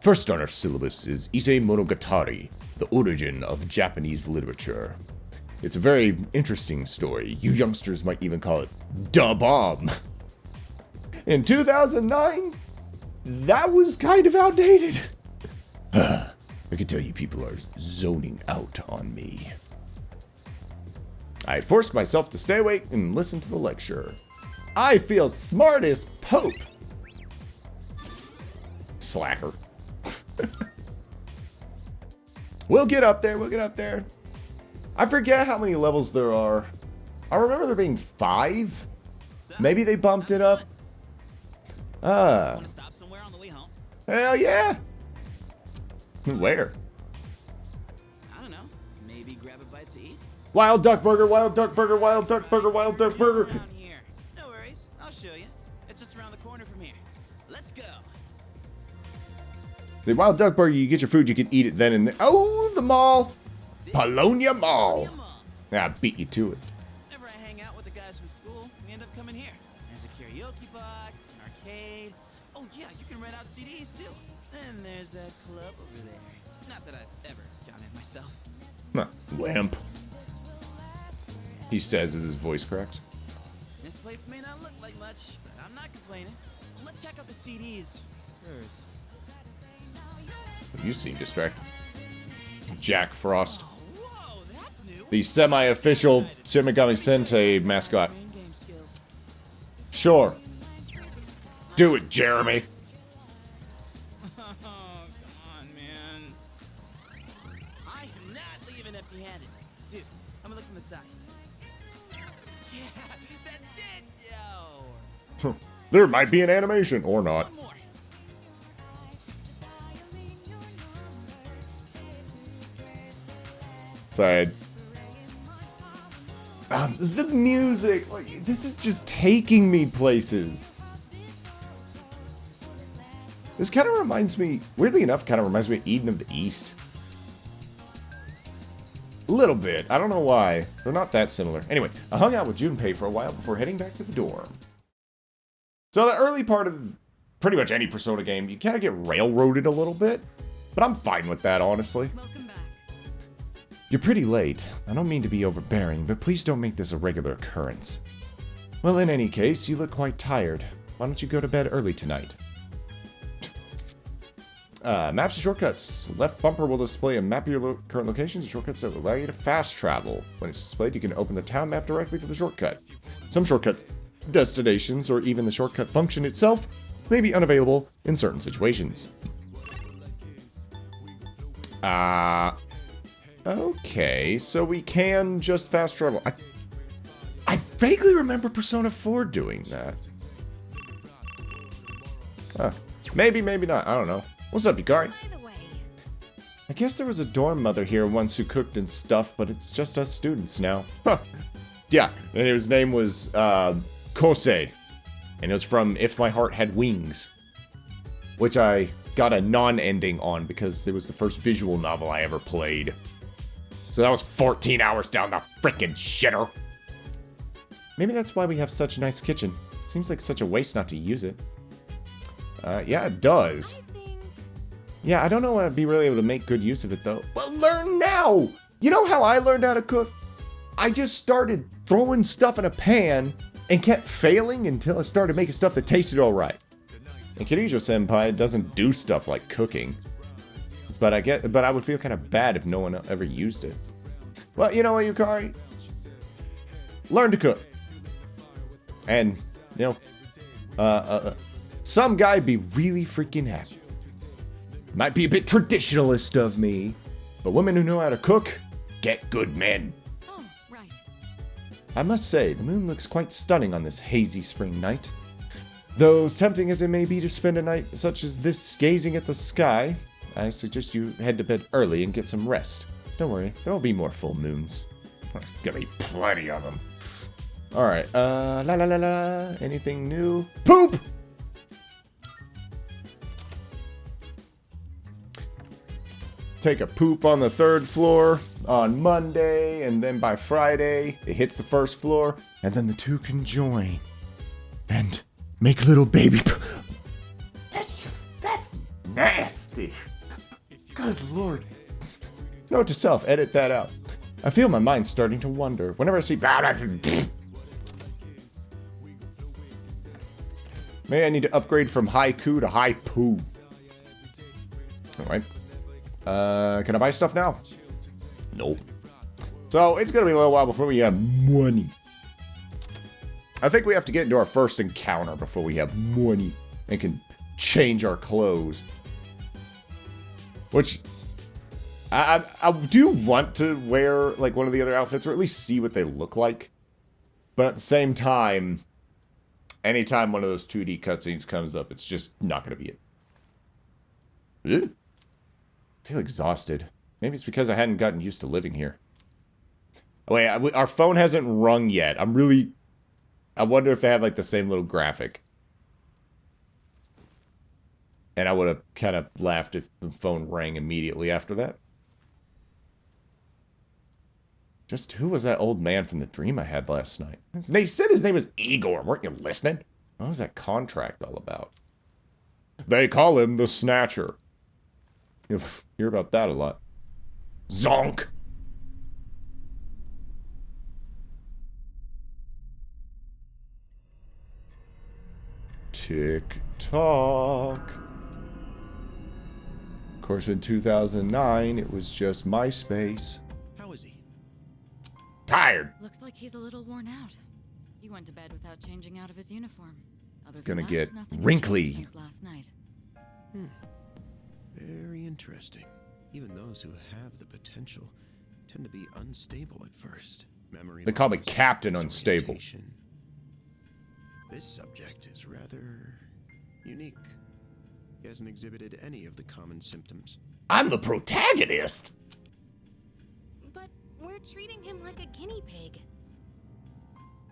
First on our syllabus is Ise Monogatari, the origin of Japanese literature. It's a very interesting story. You youngsters might even call it Da Bomb. In 2009, that was kind of outdated. I can tell you people are zoning out on me. I forced myself to stay awake and listen to the lecture. I feel smart as Pope. Slacker. We'll get up there, we'll get up there. I forget how many levels there are. I remember there being 5. Maybe they bumped it up. Want to stop somewhere on the way home? Hell yeah. Where? I don't know. Maybe grab a bite to eat? Wild Duck Burger, Wild Duck Burger, Wild Duck Burger, Wild Duck Burger. Around here. No worries. I'll show you. It's just around the corner from here. Let's go. The Wild Duck Burger, you get your food, you can eat it then and there. Oh, the mall. Polonia Mall. Yeah, I beat you to it. Whenever I hang out with the guys from school, we end up coming here. There's a karaoke box, an arcade. Oh yeah, you can rent out CDs too. Then there's that club over there. Not that I've ever gone in myself. Huh, lamp. He says as his voice cracks. This place may not look like much, but I'm not complaining. Let's check out the CDs first. You seem distracted. Jack Frost. Whoa, that's new. The semi-official Shin Megami Tensei mascot. Sure. Do it, Jeremy. Oh, come on, man. I am not leaving empty-handed. Dude, I'm gonna look from the side. Yeah, that's it, yo. There might be an animation, or not. One more. Side. The music, like, this is just taking me places. This kind of reminds me, weirdly enough, kind of reminds me of Eden of the East. A little bit. I don't know why. They're not that similar. Anyway, I hung out with Junpei for a while before heading back to the dorm. So the early part of pretty much any Persona game, you kind of get railroaded a little bit. But I'm fine with that, honestly. Welcome back. You're pretty late. I don't mean to be overbearing, but please don't make this a regular occurrence. Well, in any case, you look quite tired. Why don't you go to bed early tonight? Maps and shortcuts. Left bumper will display a map of your current locations and shortcuts that will allow you to fast travel. When it's displayed, you can open the town map directly for the shortcut. Some shortcuts, destinations, or even the shortcut function itself may be unavailable in certain situations. Okay, so we can just fast travel. I vaguely remember Persona 4 doing that. Maybe, maybe not. I don't know. What's up, Yukari? By the way, I guess there was a dorm mother here once who cooked and stuff, but it's just us students now. Huh. Yeah, and his name was, Kosei. And it was from If My Heart Had Wings. Which I got a non-ending on because it was the first visual novel I ever played. So that was 14 hours down the frickin' shitter. Maybe that's why we have such a nice kitchen. Seems like such a waste not to use it. Yeah, it does. Yeah, I don't know if I'd be really able to make good use of it, though. Well, learn now! You know how I learned how to cook? I just started throwing stuff in a pan and kept failing until I started making stuff that tasted alright. And Kirijo-senpai doesn't do stuff like cooking. But I would feel kind of bad if no one ever used it. Well, you know what, Yukari? Learn to cook. And, you know, some guy be really freaking happy. Might be a bit traditionalist of me, but women who know how to cook get good men. Oh, right. I must say, the moon looks quite stunning on this hazy spring night. Though as tempting as it may be to spend a night such as this gazing at the sky, I suggest you head to bed early and get some rest. Don't worry, there will be more full moons. There's gonna be plenty of them. Alright, la la la la, anything new? Poop! Take a poop on the 3rd floor on Monday, and then by Friday, it hits the 1st floor, and then the two can join. And make little baby. That's nasty. nasty. Good lord. Note to self, edit that out. I feel my mind starting to wander. Whenever I see... Maybe I need to upgrade from haiku to haipu. Alright. Can I buy stuff now? Nope. So, it's gonna be a little while before we have money. I think we have to get into our first encounter before we have money and can change our clothes. Which... I do want to wear, like, one of the other outfits, or at least see what they look like. But at the same time, anytime one of those 2D cutscenes comes up, it's just not going to be it. Ew. I feel exhausted. Maybe it's because I hadn't gotten used to living here. Oh, wait, our phone hasn't rung yet. I wonder if they had, like, the same little graphic. And I would have kind of laughed if the phone rang immediately after that. Just who was that old man from the dream I had last night? They said his name was Igor. Weren't you listening? What was that contract all about? They call him the Snatcher. You'll hear about that a lot. Zonk! Tick-tock. Of course, in 2009, it was just MySpace. How is he? Tired. Looks like he's a little worn out. He went to bed without changing out of his uniform. It's gonna get wrinkly. Since last night. Very interesting. Even those who have the potential tend to be unstable at first. Memory. They call me loss, Captain Unstable. disorientation. This subject is rather unique. He hasn't exhibited any of the common symptoms. I'm the protagonist. But we're treating him like a guinea pig.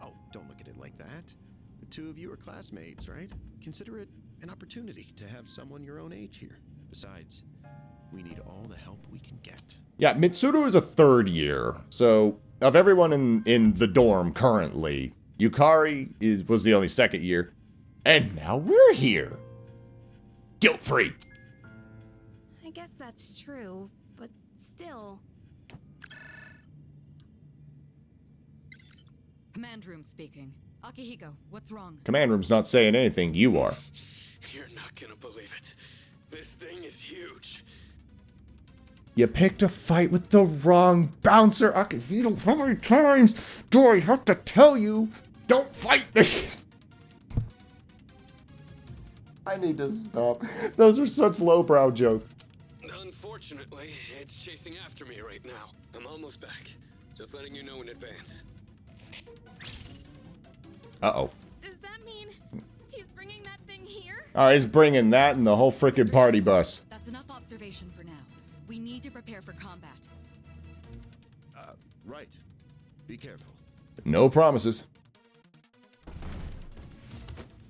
Oh, don't look at it like that. The two of you are classmates, right? Consider it an opportunity to have someone your own age here. Besides, we need all the help we can get. Yeah, Mitsuru is a third year. So, of everyone in the dorm currently, Yukari was the only second year. And now we're here. Guilt-free. I guess that's true, but still. Command room speaking. Akihiko, what's wrong? Command room's not saying anything. You are. You're not gonna believe it. This thing is huge. You picked a fight with the wrong bouncer. Akihiko, how many times do I have to tell you? Don't fight me. I need to stop. Those are such lowbrow jokes. Unfortunately, it's chasing after me right now. I'm almost back. Just letting you know in advance. Uh-oh. Does that mean he's bringing that thing here? Oh, he's bringing that and the whole freaking party bus. That's enough observation for now. We need to prepare for combat. Right. Be careful. No promises.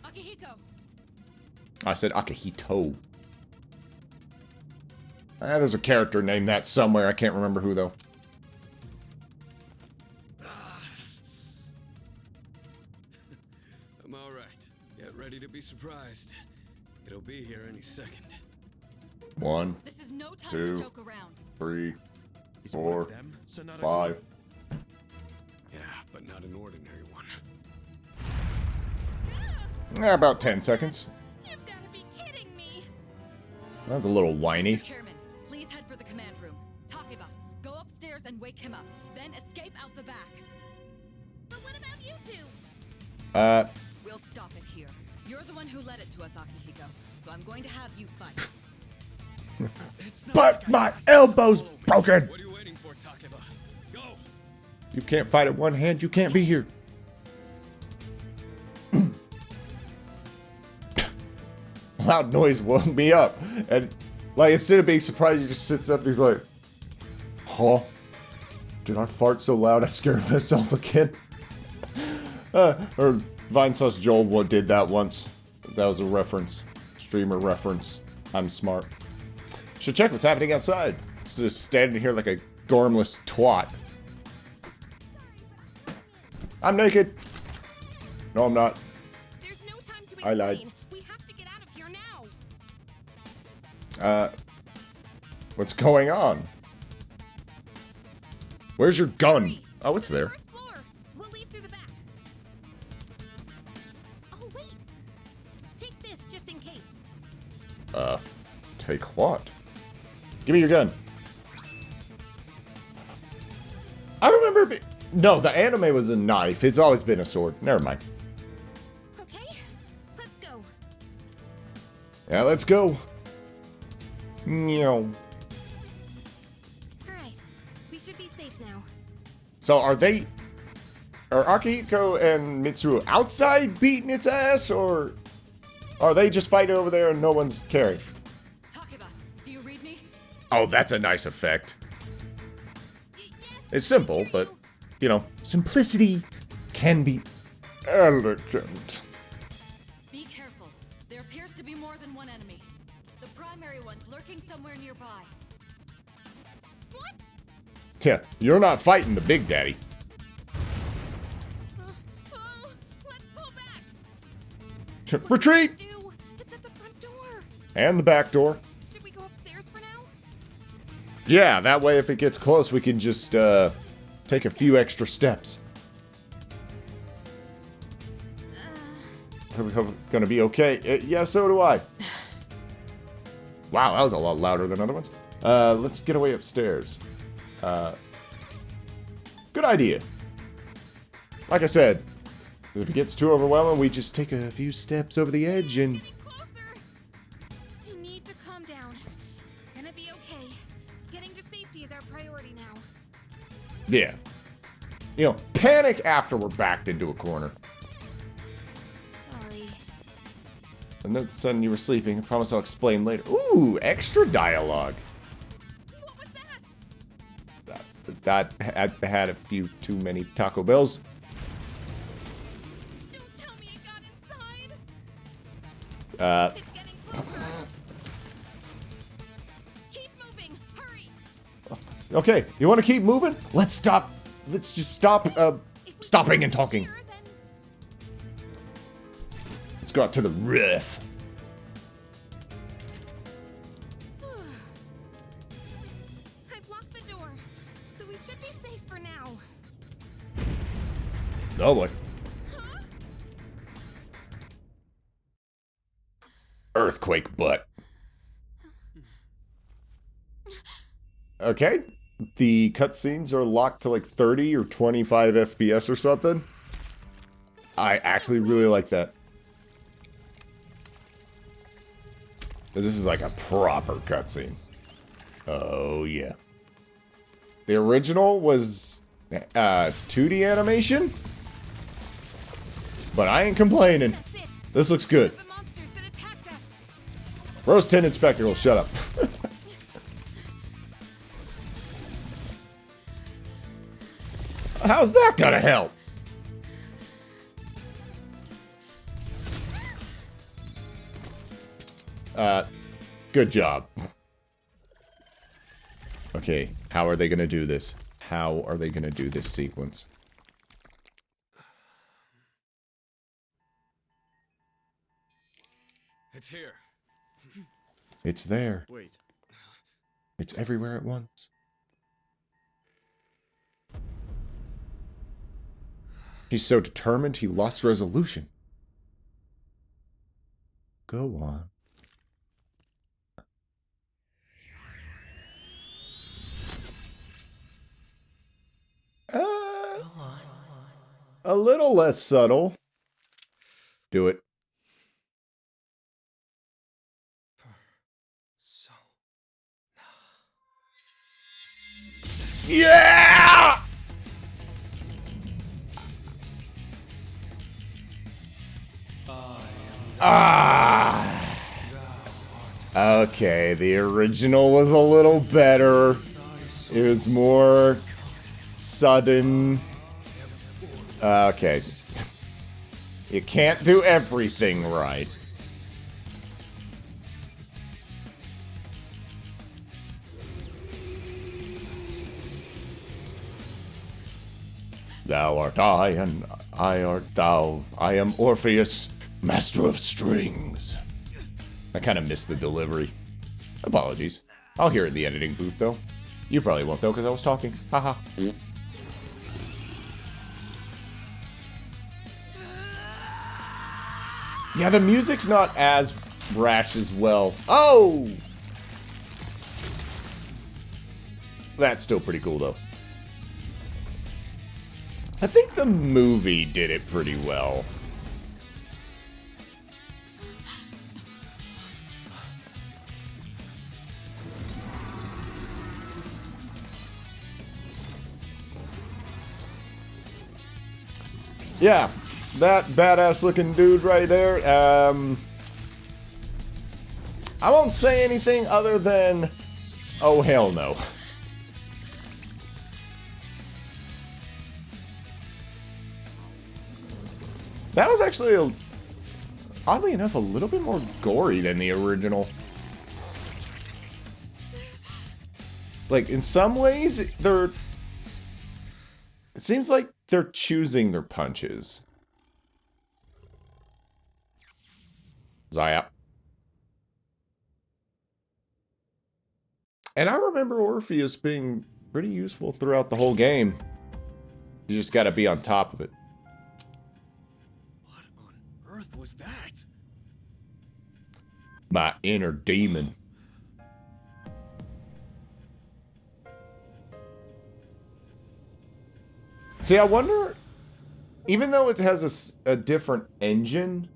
Akihiko! I said Akihito. There's a character named that somewhere. I can't remember who, though. I'm all right. Get ready to be surprised. It'll be here any second. 1, This is no time 2, to joke around. 3, Is it one 4, of them, Sonata? 5. Yeah, but not an ordinary one. About 10 seconds. You've got to be kidding me. That was a little whiny. Mr. Chairman, please head for the command room. Takeba, go upstairs and wake him up. Then escape out the back. But what about you two? We'll stop it here. You're the one who led it to us, Akihiko. So I'm going to have you fight. But my elbow's broken! What are you waiting for, Takeba? Go! You can't fight at one hand, you can't be here. Loud noise woke me up. And, like, instead of being surprised, he just sits up and he's like, huh? Did I fart so loud I scared myself again? Or Vinesauce Joel did that once. That was a reference. Streamer reference. I'm smart. Should check what's happening outside. It's just standing here like a gormless twat. I'm naked. No, I'm not. There's no time to I lied. explain. We have to get out of here now. What's going on? Where's your gun? Oh, it's there. First floor. We'll leave through the back. Oh, wait. Take this just in case. Take what? Give me your gun. I remember... No, the anime was a knife. It's always been a sword. Never mind. Okay, let's go. Yeah, let's go. Meow. Alright, we should be safe now. So are Akihiko and Mitsuru outside beating its ass, or are they just fighting over there and no one's caring? Takeba, do you read me? Oh, that's a nice effect. It's simple, but, you know, simplicity can be elegant. Be careful. There appears to be more than one enemy. The primary one's lurking somewhere nearby. What? Yeah, you're not fighting the Big Daddy. Oh, let's pull back. Retreat! Do it's at the front door. And the back door. Should we go upstairs for now? Yeah, that way if it gets close, we can just, take a few extra steps. Are we gonna be okay? Yeah, so do I. Wow, that was a lot louder than other ones. Let's get away upstairs. Good idea. Like I said, if it gets too overwhelming, we just take a few steps over the edge and... Getting closer. You need to calm down. It's gonna be okay. Getting to safety is our priority now. Yeah. You know, panic after we're backed into a corner. Sorry. And then suddenly you were sleeping. I promise I'll explain later. Ooh, extra dialogue. What was that? That had a few too many Taco Bells. Don't tell me it got inside. It's getting closer. Keep moving. Hurry. Okay, you want to keep moving? Let's stop. Let's just stop, stopping and talking. Here, then. Let's go out to the roof. I've locked the door, so we should be safe for now. Oh boy. Huh? Earthquake butt. Okay. The cutscenes are locked to like 30 or 25 FPS or something. I actually really like that. This is like a proper cutscene. Oh yeah. The original was 2D animation, but I ain't complaining. That's it. This looks good. The monsters that attacked us. Rose-tinted spectacles, shut up. How's that gonna help? Good job. Okay, how are they gonna do this? How are they gonna do this sequence? It's here. It's there. Wait. It's everywhere at once. He's so determined he lost resolution. Go on. A little less subtle. Do it. Yeah! Ah. Okay, the original was a little better. It was more sudden. Okay. You can't do everything right. Thou art I, and I art thou. I am Orpheus, master of strings. I kind of missed the delivery. Apologies. I'll hear it in the editing booth, though. You probably won't, though, because I was talking. Haha. Yeah, the music's not as brash as well. Oh! That's still pretty cool, though. I think the movie did it pretty well. Yeah, that badass looking dude right there. I won't say anything other than, oh hell no. That was actually, oddly enough, a little bit more gory than the original. Like, in some ways, it seems like they're choosing their punches. Zaya. And I remember Orpheus being pretty useful throughout the whole game. You just gotta be on top of it. What on earth was that? My inner demon. See, I wonder, even though it has a different engine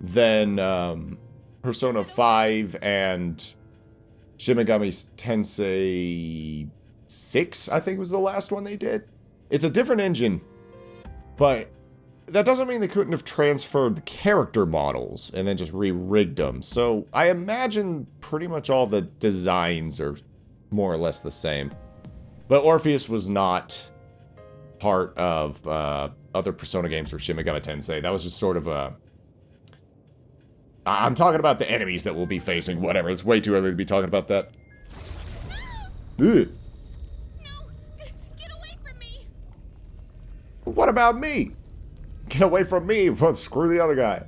than Persona 5 and Shin Megami Tensei 6, I think was the last one they did. It's a different engine, but that doesn't mean they couldn't have transferred the character models and then just re-rigged them. So I imagine pretty much all the designs are more or less the same. But Orpheus was not part of other Persona games for Shin Megami Tensei. That was just sort of a... I'm talking about the enemies that we'll be facing, whatever. It's way too early to be talking about that. Ugh. No! Get away from me! What about me? Get away from me. Well, screw the other guy.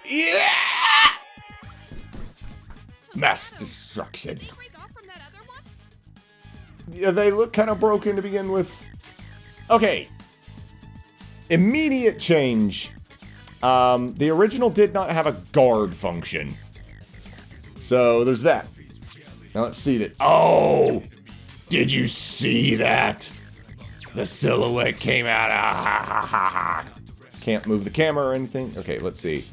Yeah! Mass destruction. Did they break off from that other one? Yeah, they look kind of broken to begin with. Okay. Immediate change. The original did not have a guard function. So there's that. Now let's see that. Oh! Did you see that? The silhouette came out. Ah, ha, ha, ha, ha. Can't move the camera or anything. Okay, let's see.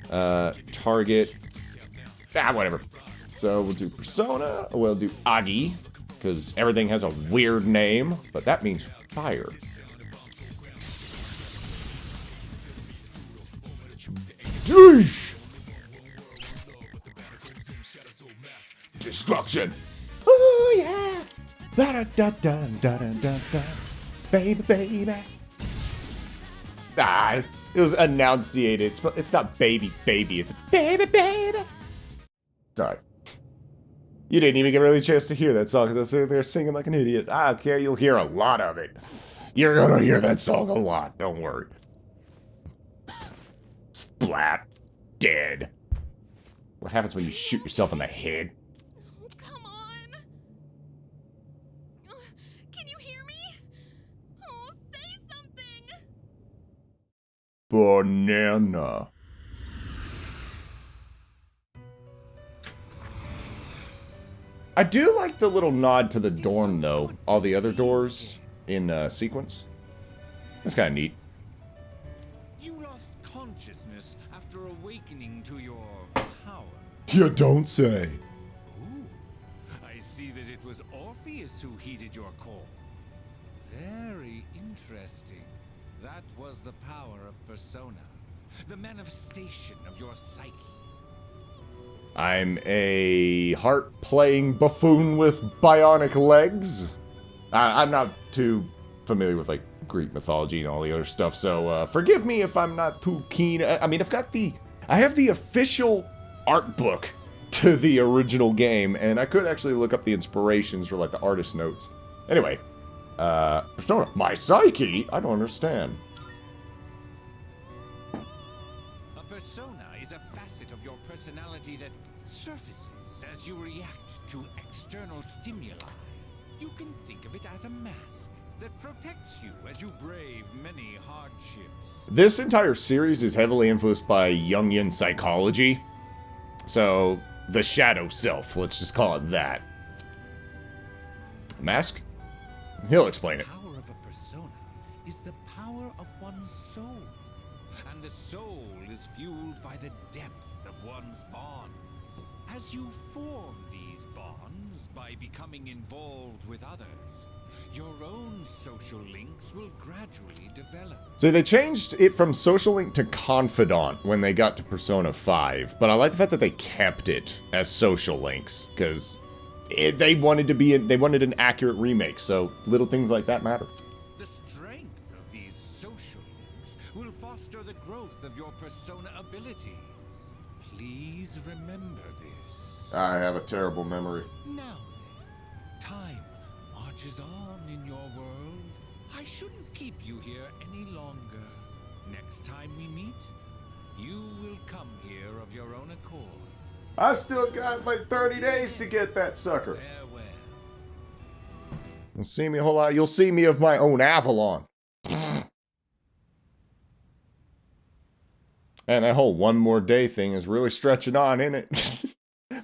Target. Whatever. So we'll do Persona. We'll do Agi. Because everything has a weird name. But that means fire. Jeesh! Destruction. Oh yeah. Da da da da da da da da. Baby, baby. Ah, it was enunciated. It's not baby, baby. It's baby, baby. Sorry. You didn't even get really a chance to hear that song because I was sitting there singing like an idiot. I don't care. You'll hear a lot of it. You're gonna hear that song a lot. Don't worry. Splat. Dead. What happens when you shoot yourself in the head? Oh, come on! Can you hear me? Oh, say something! Banana. I do like the little nod to the dorm, though. All the other doors in sequence. That's kind of neat. You lost consciousness after awakening to your power. You don't say. Ooh, I see that it was Orpheus who heeded your call. Very interesting. That was the power of Persona, the manifestation of your psyche. I'm a harp-playing buffoon with bionic legs. I'm not too familiar with, like, Greek mythology and all the other stuff, so forgive me if I'm not too keen. I mean, I have the official art book to the original game, and I could actually look up the inspirations for, like, the artist notes. Anyway, Persona, my psyche? I don't understand. A persona is a facet of personality that surfaces as you react to external stimuli. You can think of it as a mask that protects you as you brave many hardships. This entire series is heavily influenced by Jungian psychology. So, the shadow self, let's just call it that. Mask? He'll explain it. The power of a persona is the power of one's soul. And the soul is fueled by the depth of one's bonds. As you form these bonds by becoming involved with others, your own social links will gradually develop. So they changed it from social link to confidant when they got to Persona 5, but I like the fact that they kept it as social links, because they wanted an accurate remake, so little things like that matter. The strength of these social links will foster the growth of your persona abilities. Please remember this. I have a terrible memory. Now then, time marches on in your world. I shouldn't keep you here any longer. Next time we meet, you will come here of your own accord. I still got like 30 days to get that sucker. Farewell. You'll see me a whole lot. You'll see me of my own Avalon. And that whole one more day thing is really stretching on, isn't it?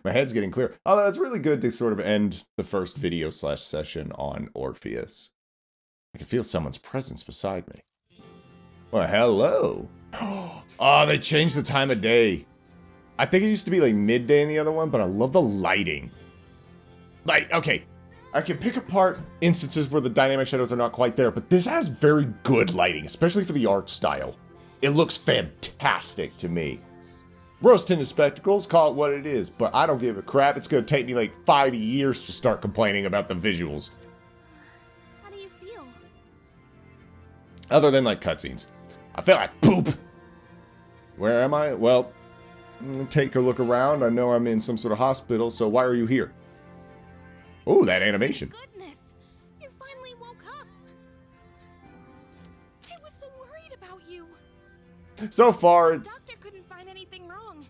My head's getting clear. Although it's really good to sort of end the first video / session on Orpheus. I can feel someone's presence beside me. Well, hello. Oh, they changed the time of day. I think it used to be like midday in the other one, but I love the lighting. Like, okay, I can pick apart instances where the dynamic shadows are not quite there, but this has very good lighting, especially for the art style. It looks fantastic to me. Rose-tinted spectacles, call it what it is, but I don't give a crap. It's going to take me like 5 years to start complaining about the visuals. How do you feel? Other than like cutscenes. I feel like poop. Where am I? Well, take a look around. I know I'm in some sort of hospital, so why are you here? Oh, that animation. Goodness, you finally woke up. I was so worried about you. So far, The doctor couldn't find anything wrong.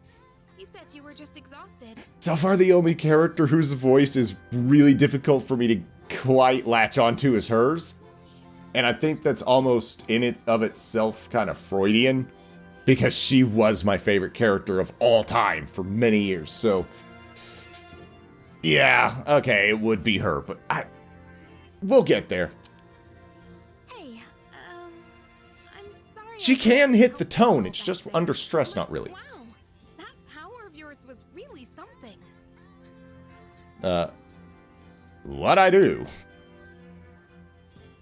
He said you were just exhausted. the only character whose voice is really difficult for me to quite latch onto is hers. And I think that's almost in it of itself kind of Freudian, because she was my favorite character of all time for many years. So, yeah, okay, it would be her, but we'll get there. Hey, I'm sorry. She can hit the tone, it's just under stress, not really. Wow, that power of yours was really something. What'd I do?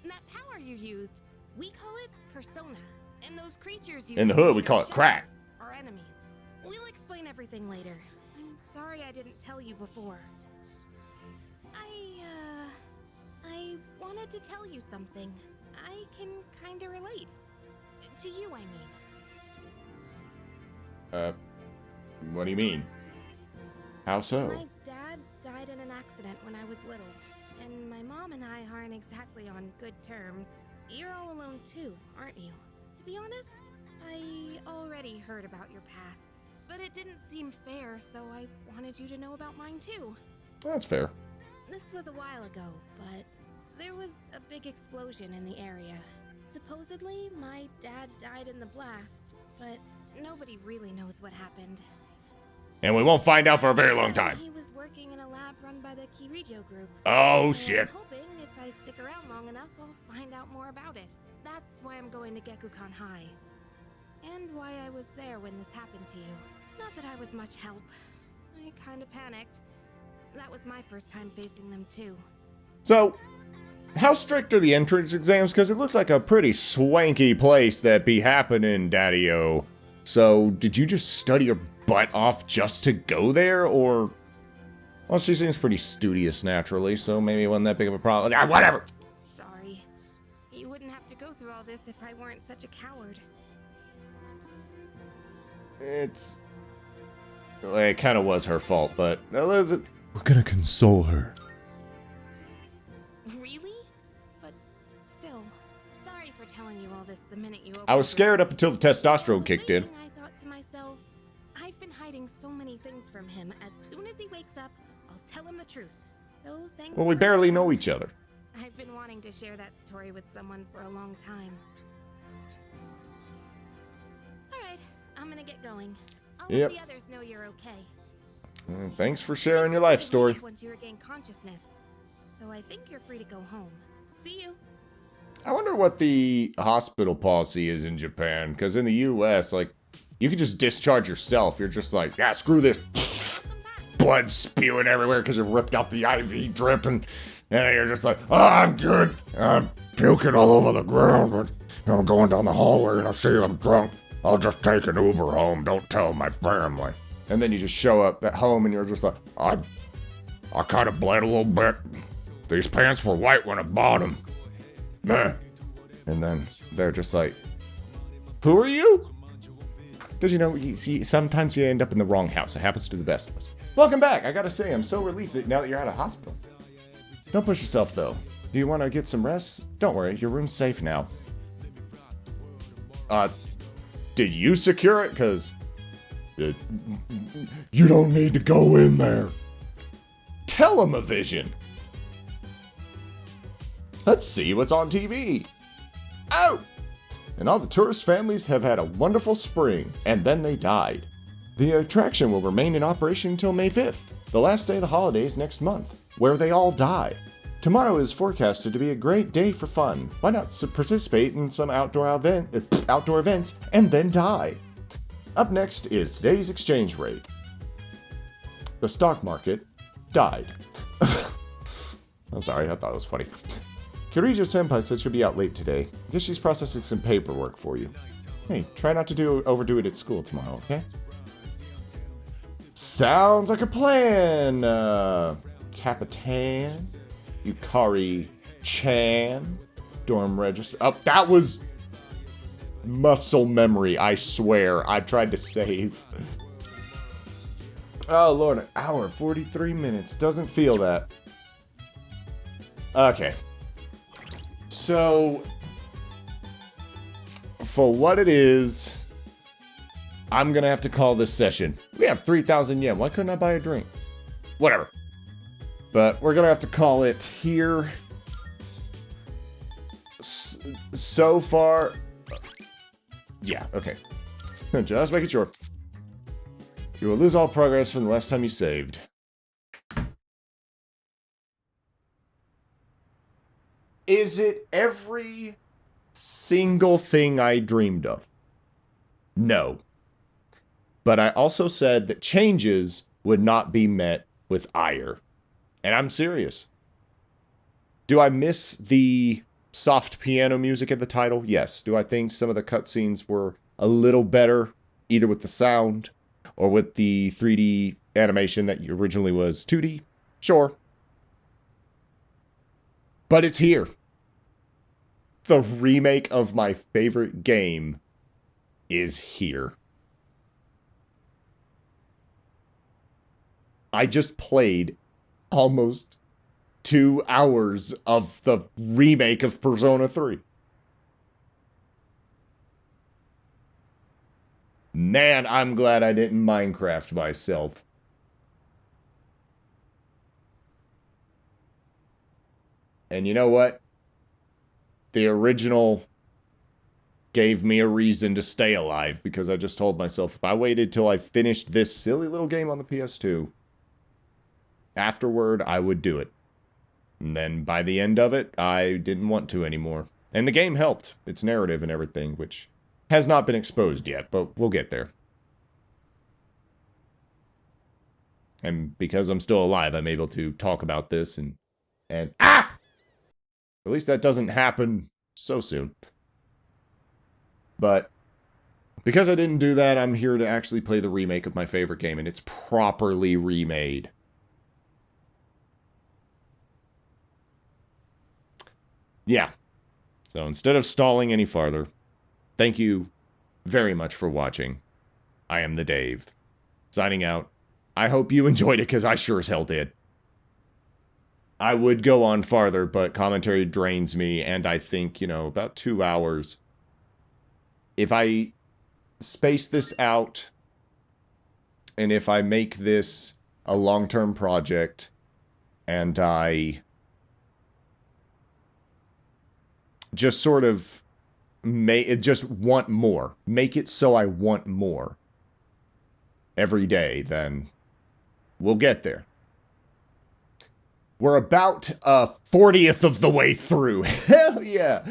That power you used, we call it persona. And those creatures you In the hood, we call it crack. Our enemies. We'll explain everything later. I'm sorry I didn't tell you before. I wanted to tell you something. I can kinda relate. To you, I mean. What do you mean? How so? My dad died in an accident when I was little, and my mom and I aren't exactly on good terms. You're all alone too, aren't you? To be honest, I already heard about your past, but it didn't seem fair, so I wanted you to know about mine too. That's fair. This was a while ago, but there was a big explosion in the area. Supposedly, my dad died in the blast, but nobody really knows what happened. And we won't find out for a very long time. He was working in a lab run by the Kirijo group. Oh, And shit. I'm hoping if I stick around long enough, I'll find out more about it. That's why I'm going to Gekukan High. And why I was there when this happened to you. Not that I was much help. I kinda panicked. That was my first time facing them too. So, how strict are the entrance exams? Because it looks like a pretty swanky place that be happening, Daddy-O. So, did you just study your butt off just to go there, or... Well, she seems pretty studious naturally, so maybe it wasn't that big of a problem. Ah, whatever! Sorry. You wouldn't have to go through all this if I weren't such a coward. It's... Well, it kind of was her fault, but... We're gonna console her. Really? But still, sorry for telling you all this the minute you opened I was the scared door. up until the testosterone kicked in. I thought to myself, I've been hiding hiding so many things from him. As soon as he wakes up, I'll tell him the truth. So thanks. Well, we barely know each other. I've been wanting to share that story with someone for a long time. Alright, I'm gonna get going. I'll let the others know you're okay. Thanks for sharing your life story. Once you regain consciousness. So I think you're free to go home. See you. I wonder what the hospital policy is in Japan, because in the US, like, you can just discharge yourself. You're just like, yeah, screw this. Blood spewing everywhere because you ripped out the IV drip, and you're just like, oh, I'm good. I'm puking all over the ground, but I'm going down the hallway and I see I'm drunk. I'll just take an Uber home. Don't tell my family. And then you just show up at home and you're just like, I kind of bled a little bit. These pants were white when I bought them. Meh. And then they're just like, who are you? Because, you know, sometimes you end up in the wrong house. It happens to the best of us. Welcome back. I gotta say, I'm so relieved that now that you're out of hospital. Don't push yourself, though. Do you want to get some rest? Don't worry, your room's safe now. Did you secure it? Because you don't need to go in there. Television. Let's see what's on TV. Oh! And all the tourist families have had a wonderful spring, and then they died. The attraction will remain in operation until May 5th, the last day of the holidays next month, where they all die. Tomorrow is forecasted to be a great day for fun. Why not participate in some outdoor events and then die? Up next is today's exchange rate. The stock market died. I'm sorry, I thought it was funny. Kirijo-senpai said she'll be out late today. I guess she's processing some paperwork for you. Hey, try not to overdo it at school tomorrow, okay? Sounds like a plan, Capitan, Yukari-chan, dorm register. Oh, that was muscle memory, I swear. I tried to save. Oh, Lord, an hour and 43 minutes. Doesn't feel that. Okay. So, for what it is, I'm gonna have to call this session. We have 3,000 yen. Why couldn't I buy a drink? Whatever. But we're gonna have to call it here. So far... Yeah, okay. Just making sure. You will lose all progress from the last time you saved. Is it every single thing I dreamed of? No. But I also said that changes would not be met with ire. And I'm serious. Do I miss the soft piano music at the title? Yes. Do I think some of the cutscenes were a little better, either with the sound or with the 3D animation that originally was 2D? Sure. But it's here. The remake of my favorite game is here. I just played almost 2 hours of the remake of Persona 3. Man, I'm glad I didn't Minecraft myself. And you know what? The original gave me a reason to stay alive, because I just told myself if I waited till I finished this silly little game on the PS2, afterward I would do it. And then by the end of it, I didn't want to anymore. And the game helped. Its narrative and everything, which has not been exposed yet, but we'll get there. And because I'm still alive, I'm able to talk about this and ah! At least that doesn't happen so soon. But because I didn't do that, I'm here to actually play the remake of my favorite game, and it's properly remade. Yeah. So instead of stalling any farther, thank you very much for watching. I am the Dave. Signing out. I hope you enjoyed it, because I sure as hell did. I would go on farther, but commentary drains me, and I think, about 2 hours. If I space this out and if I make this a long-term project, and I just sort of just want more, make it so I want more every day, then we'll get there. We're about a 40th of the way through. Hell yeah.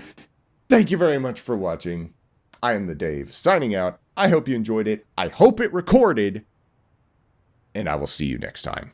Thank you very much for watching. I am the Dave, signing out. I hope you enjoyed it. I hope it recorded. And I will see you next time.